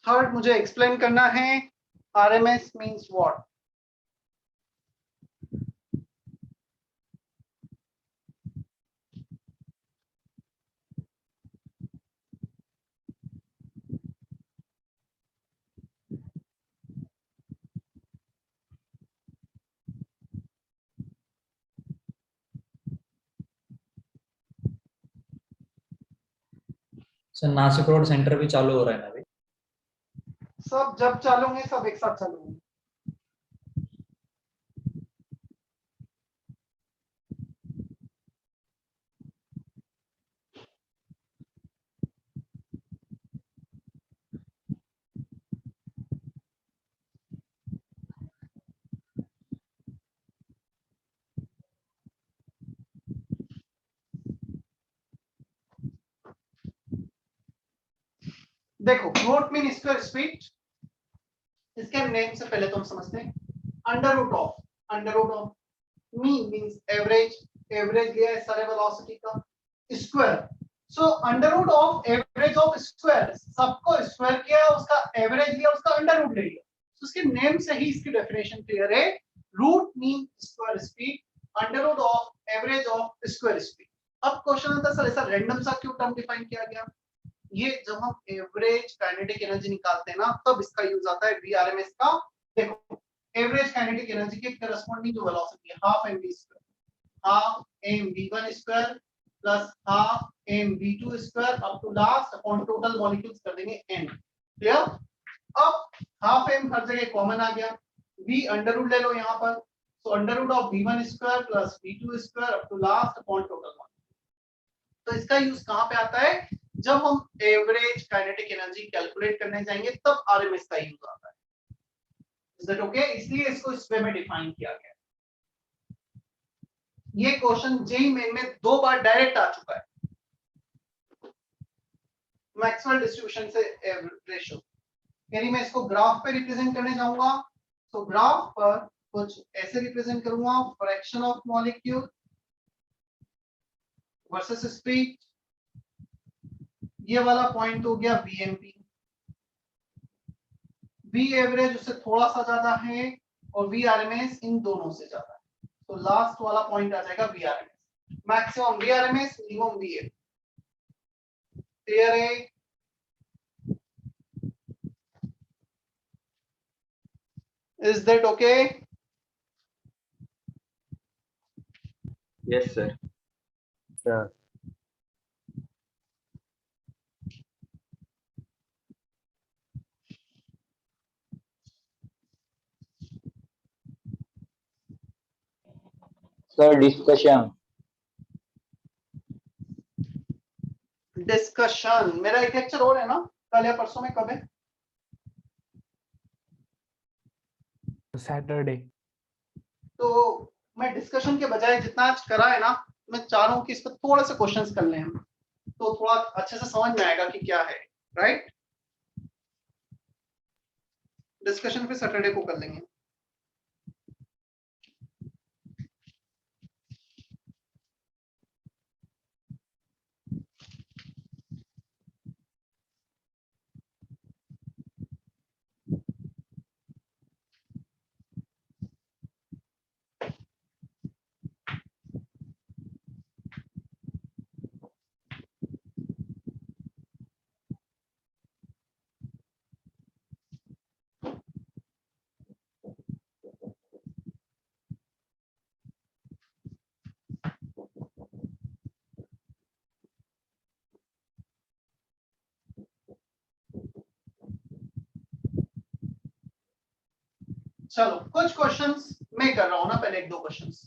थर्ड मुझे एक्सप्लेन करना है, RMS means what. Sir Nashik road centre भी चालू हो रहा है ना अभी? सब जब चालू होंगे सब एक साथ चालू होंगे। देखो रूट मीन स्क्वायर स्पीड, इसके नेम से पहले तो हम समझते हैं under root of mean means average, average लिया है सारे वेलोसिटी का, square, so under root of average of square, सबको स्क्वायर किया उसका एवरेज लिया उसका अंडर रूट ले लिया, तो उसके नेम से ही इसकी डेफिनेशन क्लियर है, root mean square speed, under root of average of square speed. अब क्वेश्चन आता है सर ऐसा रैंडम सा क्यों टर्म डिफाइन किया गया? ये जब हम एवरेज काइनेटिक एनर्जी निकालते हैं ना तब इसका यूज आता है वीआरएमएस का। देखो एवरेज काइनेटिक एनर्जी के करस्पॉन्डिंग जो वेलोसिटी है half M V square, half M V one square plus half M V two square up to last upon total molecules कर देंगे एन। क्लियर? अब हाफ एम हर जगह कॉमन आ गया, we under root ले लो यहाँ पर, तो under root of V one square plus V two square up to last upon total molecule. तो इसका यूज कहाँ पे आता है? जब हम एवरेज काइनेटिक एनर्जी कैलकुलेट करने जाएंगे तब आरएमएस का यूज आता है। Is that okay? इसलिए इसको इस वे में डिफाइन किया गया। ये क्वेश्चन जेईई मेन में 2 बार डायरेक्ट आ चुका है, मैक्सवेल डिस्ट्रीब्यूशन से रेशियो। यानी मैं इसको ग्राफ पे रिप्रेजेंट करने जाऊंगा, तो ग्राफ पर कुछ ऐसे रिप्रेजेंट करूंगा, fraction of molecule versus speed, ये वाला पॉइंट हो गया वीएमपी, वी एवरेज उससे थोड़ा सा ज्यादा है और वी आरएमएस इन दोनों से ज्यादा है, तो लास्ट वाला पॉइंट आ जाएगा V RMS, maximum V RMS, minimum V F. Clear है? Is that okay? Yes, sir. Sir. Sir, discussion. Discussion, मेरा एक लेक्चर और है ना कल या परसों में, कब है? Saturday. तो मैं डिस्कशन के बजाय जितना आज करा है ना, मैं चाह रहा हूँ कि इस पर थोड़े से क्वेश्चंस कर लें हम, तो थोड़ा अच्छे से समझ में आएगा कि क्या है। राइट? डिस्कशन फिर सैटरडे को कर लेंगे। चलो कुछ क्वेश्चंस मैं कर रहा हूं ना, पहले एक दो questions.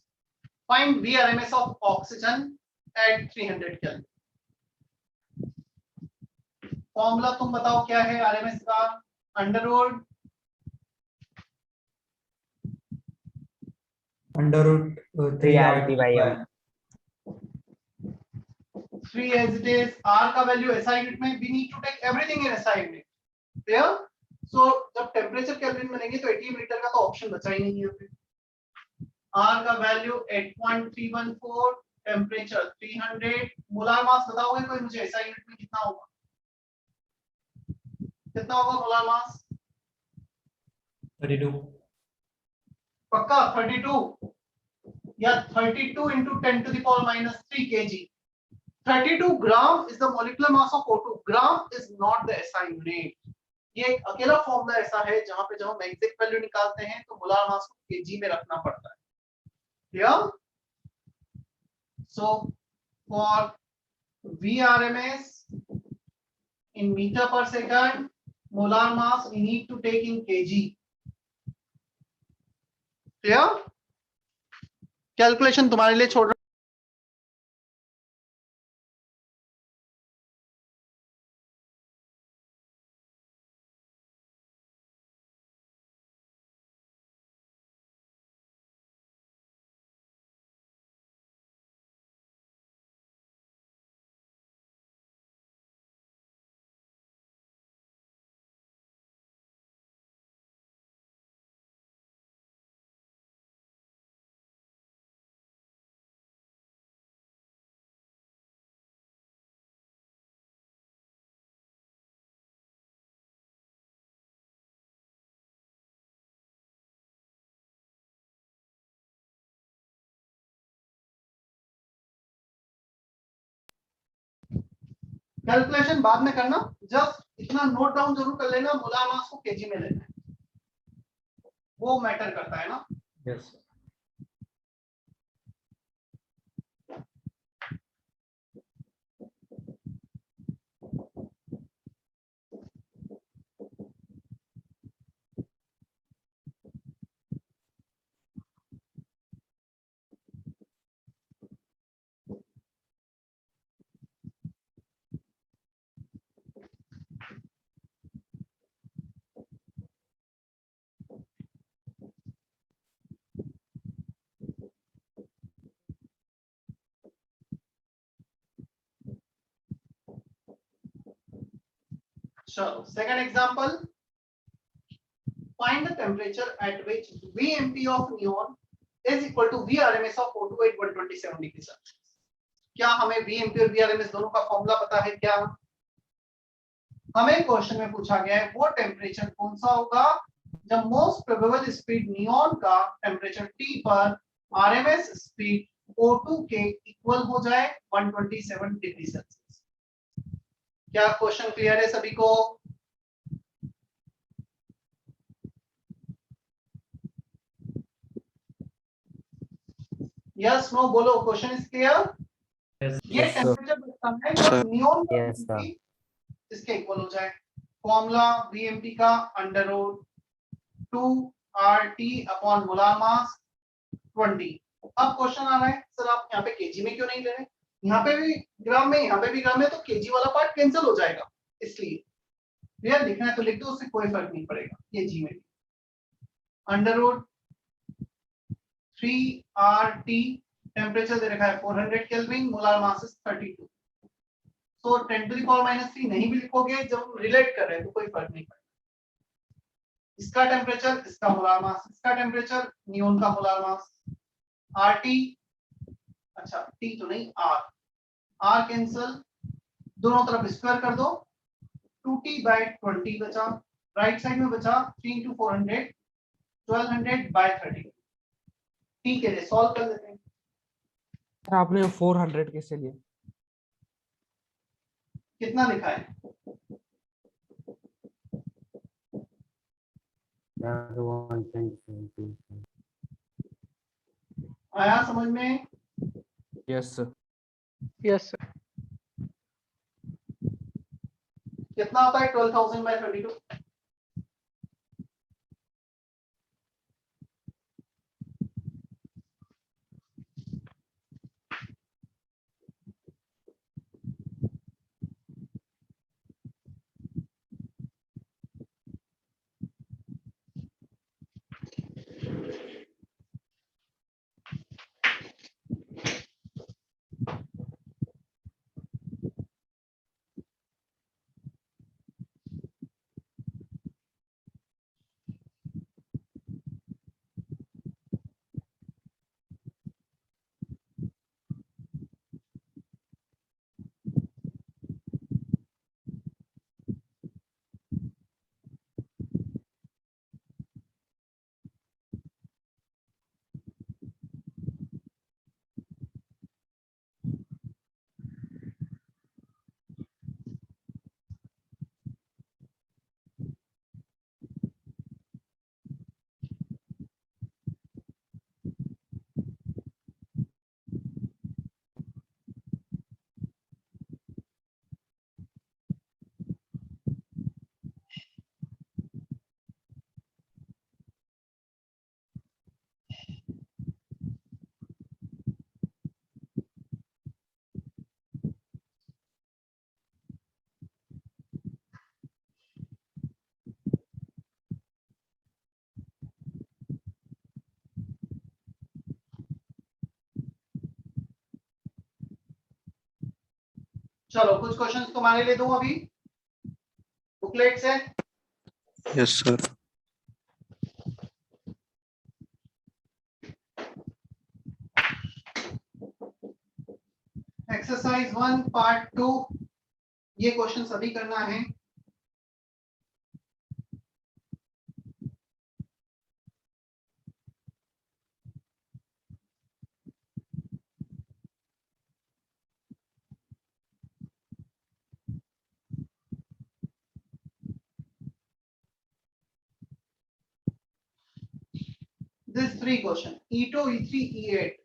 Find VRMS of oxygen at 300 kelvin. Formula तुम बताओ क्या है आरएमएस का? Under root √3 RT by M. 3 as it is, r का वैल्यू एसआई यूनिट में, we need to take everything in SI unit. Clear? So जब temperature kelvin में लेंगे तो 80 मीटर का तो ऑप्शन बचा ही नहीं है फिर। r का वैल्यू 8.314, टेम्परेचर 300, मोलार मास बताओगे कोई मुझे एसआई यूनिट में कितना होगा? कितना होगा मोलार मास? 32। पक्का 32 या 32 into 10 to the power minus 3 kg? 32 gram is the molecular mass of O2. Gram is not the SI unit. ये एक अकेला फॉर्मूला ऐसा है जहां पे जब हम एग्जैक्ट वैल्यू निकालते हैं तो मोलार मास को केजी में रखना पड़ता है। Clear? So for VRMS in meter per second. Molar mass we need to take in kg. Clear? Calculation तुम्हारे लिए छोड़ रहा कैलकुलेशन बाद में करना, जस्ट इतना नोट डाउन जरूर कर लेना, मोलार मास को केजी में लेना है, वो मैटर करता है ना। Yes. चलो second example, find the temperature at which Vmp of neon is equal to Vrms of 428 127 degree Celsius. क्या हमें Vmp और Vrms दोनों का फॉर्मूला पता है क्या? हमें क्वेश्चन में पूछा गया है वो टेम्परेचर कौन सा होगा जब मोस्ट प्रोबेबल स्पीड नियॉन का टेम्परेचर T पर आरएमएस स्पीड O2 के इक्वल हो जाए 127 डिग्री सेल्सियस। क्या क्वेश्चन क्लियर है सभी को? यस नो बोलो, क्वेश्चन इज क्लियर? Yes. ये टेम्परेचर बताना है जब नियॉन का Yes, sir. इसके इक्वल हो जाए। फॉर्मूला वीएमपी का under root 2RT upon molar mass 20। अब क्वेश्चन आ रहा है सर आप यहाँ पे केजी में क्यों नहीं ले रहे? यहाँ पे भी ग्राम में, यहाँ पे भी ग्राम में, तो केजी वाला पार्ट कैंसिल हो जाएगा, इसलिए क्लियर लिखना है तो लिख दो, उससे कोई फर्क नहीं पड़ेगा। केजी में अंडर रूट 3RT, टेम्परेचर दे रखा है 400 केल्विन, मोलार मास इज 32। तो 10 टू द पावर -3 नहीं भी लिखोगे, जब रिलेट कर रहे हैं तो कोई फर्क नहीं पड़ेगा। इसका टेम्परेचर, इसका मोलार मास, इसका टेम्परेचर, नियोन का मोलार मास, RT, अच्छा T तो नहीं, R कैंसिल, दोनों तरफ स्क्वायर कर दो, 2T/20 बचा, राइट साइड में बचा 3 × 400 1200/30। ठीक है, सॉल्व कर लेते हैं। सर आपने 400 कैसे लिया? कितना लिखा है? आया समझ में? Yes sir. Yes, sir. कितना आता है 12,000/32? चलो कुछ क्वेश्चंस तुम्हारे लिए दूं अभी बुकलेट से। Yes sir. एक्सरसाइज 1 पार्ट 2, ये क्वेश्चन सभी करना है। This three question E2, E3, E8.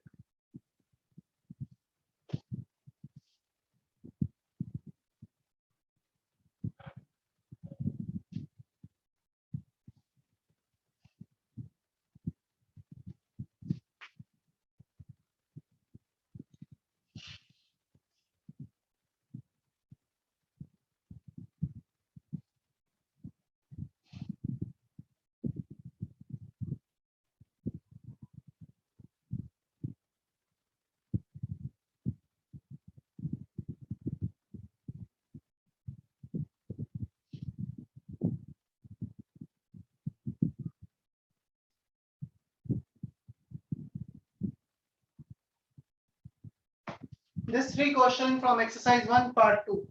This three question from exercise 1 part 2.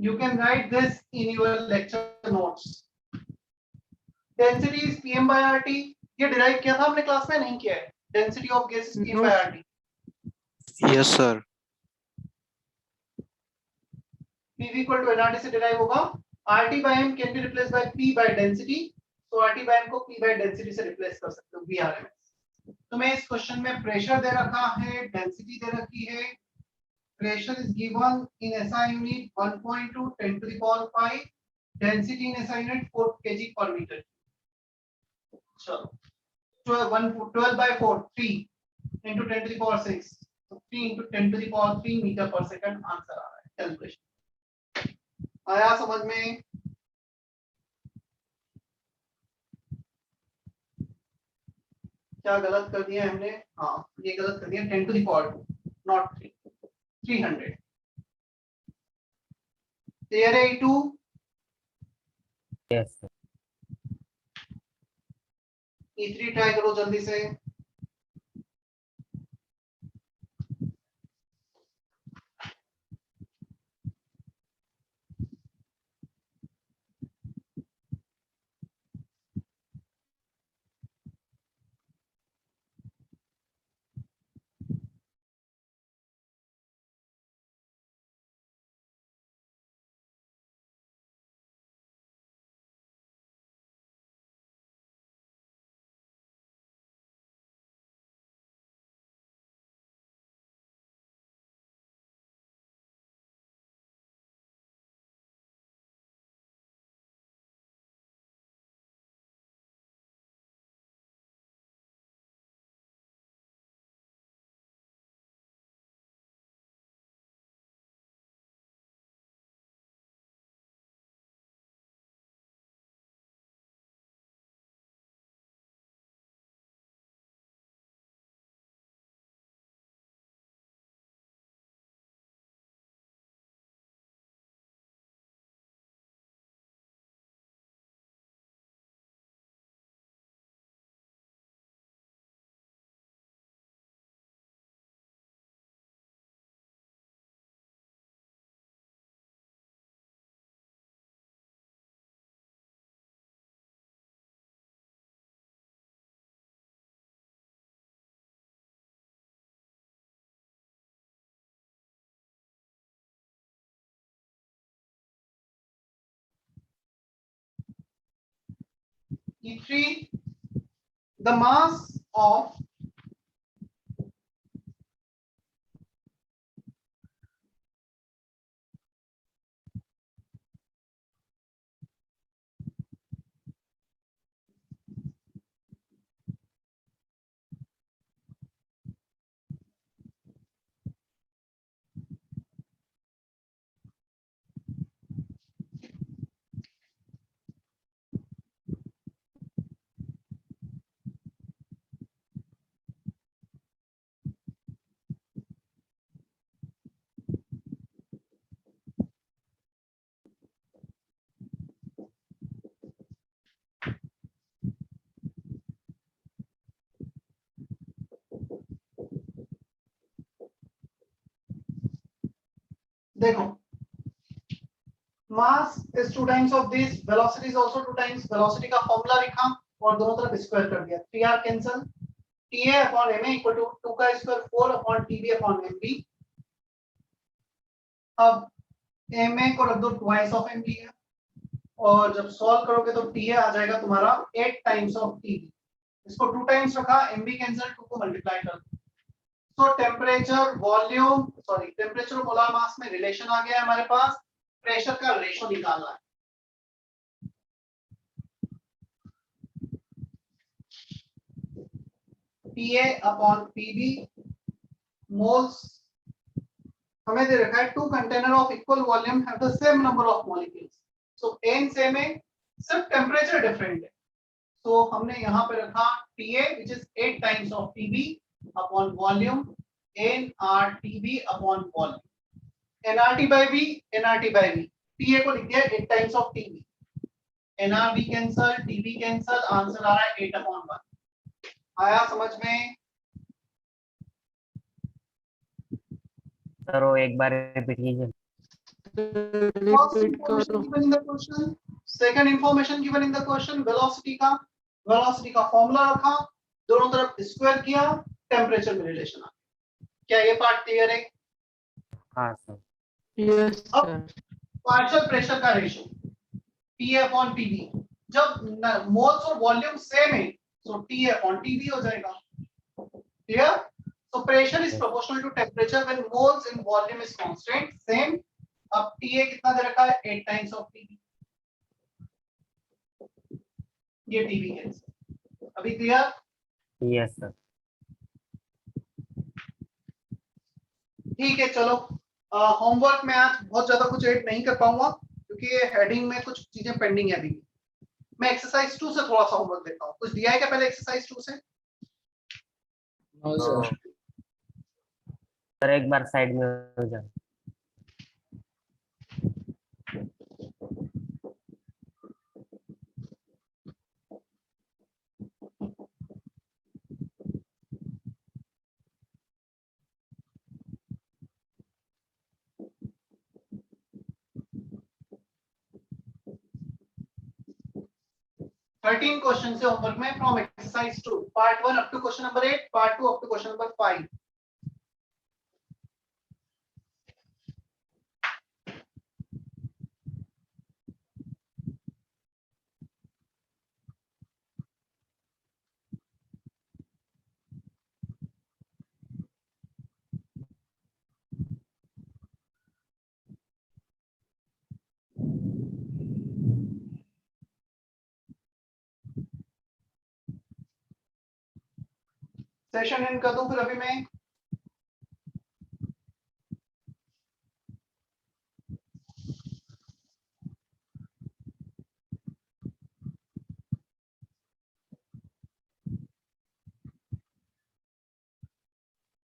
You can write this in your lecture notes. Density is PM by RT. ये derive किया था हमने class में, नहीं किया है? Density of gas is PM by RT. Yes sir. PV equal to nRT से derive होगा. RT by M can be replaced by P by density. So RT by M को P by density से replace कर सकते हो VRMS. तुम्हें इस question में प्रेशर दे रखा है, डेंसिटी दे रखी है. Pressure is given in SI unit 1.2 10 to the power 5. Density in SI unit 4 kg per meter. So 12 by 4 3 into 10 to the power 6. So 3 into 10 to the power 3 meter per second answer आ रहा है calculation. आया समझ में? क्या गलत कर दिया हमने? हाँ ये गलत कर दिया 10 to the power 2 not 3 300। Clear है E2? Yes sir. E3 try करो जल्दी से। E3, the mass of देखो, mass is 2 times of this, velocity is also 2 times, velocity का फॉर्मूला लिखा और दोनों तरफ स्क्वायर कर दिया, 3r cancel, ta upon ma equal to 2 का square 4 upon tb upon mb। अब ma को रख दो ट्वाइस ऑफ mb है और जब सॉल्व करोगे तो ta आ जाएगा तुम्हारा 8 टाइम्स ऑफ tb। इसको 2 टाइम्स रखा, mb कैंसिल, 2 को मल्टीप्लाई कर दो। तो टेम्परेचर वॉल्यूम टेम्परेचर और मोलार मास में रिलेशन आ गया है हमारे पास, प्रेशर का रेशो निकालना है। PA अपॉन PB मोल्स हमें दे रखा है 2 container of equal volume have the same number of molecules, so n same है, सिर्फ टेम्परेचर डिफरेंट है। तो हमने यहाँ पे रखा PA which is 8 times of TB upon volume nRTB upon volume, nRT by V, nRT by V, PA को लिख दिया 8 times of TB, nRB cancel, TB cancel, answer आ रहा है 8 अपॉन 1। आया समझ में? सर वो एक बार रिपीट कीजिए। Second information given in the question, velocity का फॉर्मूला रखा, दोनों तरफ स्क्वायर किया, टेम्परेचर में रिलेशन आ। क्या ये पार्ट क्लियर है? हाँ सर। यस अब पार्शियल प्रेशर का रेशियो PA अपॉन PB, जब मोल्स और वॉल्यूम सेम है तो TA अपॉन TB हो जाएगा। Clear? So pressure is proportional to temperature when moles in volume is constant, same। अब TA कितना दे रखा है? 8 टाइम्स ऑफ TB, ये TB कैंसिल। अभी क्लियर? Yes sir. ठीक है, चलो होमवर्क में आज बहुत ज्यादा कुछ ऐड नहीं कर पाऊंगा क्योंकि ये हेडिंग में कुछ चीजें पेंडिंग है अभी। मैं एक्सरसाइज 2 से थोड़ा सा होमवर्क देता हूँ। कुछ दिया है क्या पहले एक्सरसाइज 2 से? No sir. सर एक बार साइड में हो जाओ। थर्टीन क्वेश्चन से होमवर्क में from exercise 2 part 1 up to question number 8, part 2 up to question number 5। Session end कर दूं फिर अभी मैं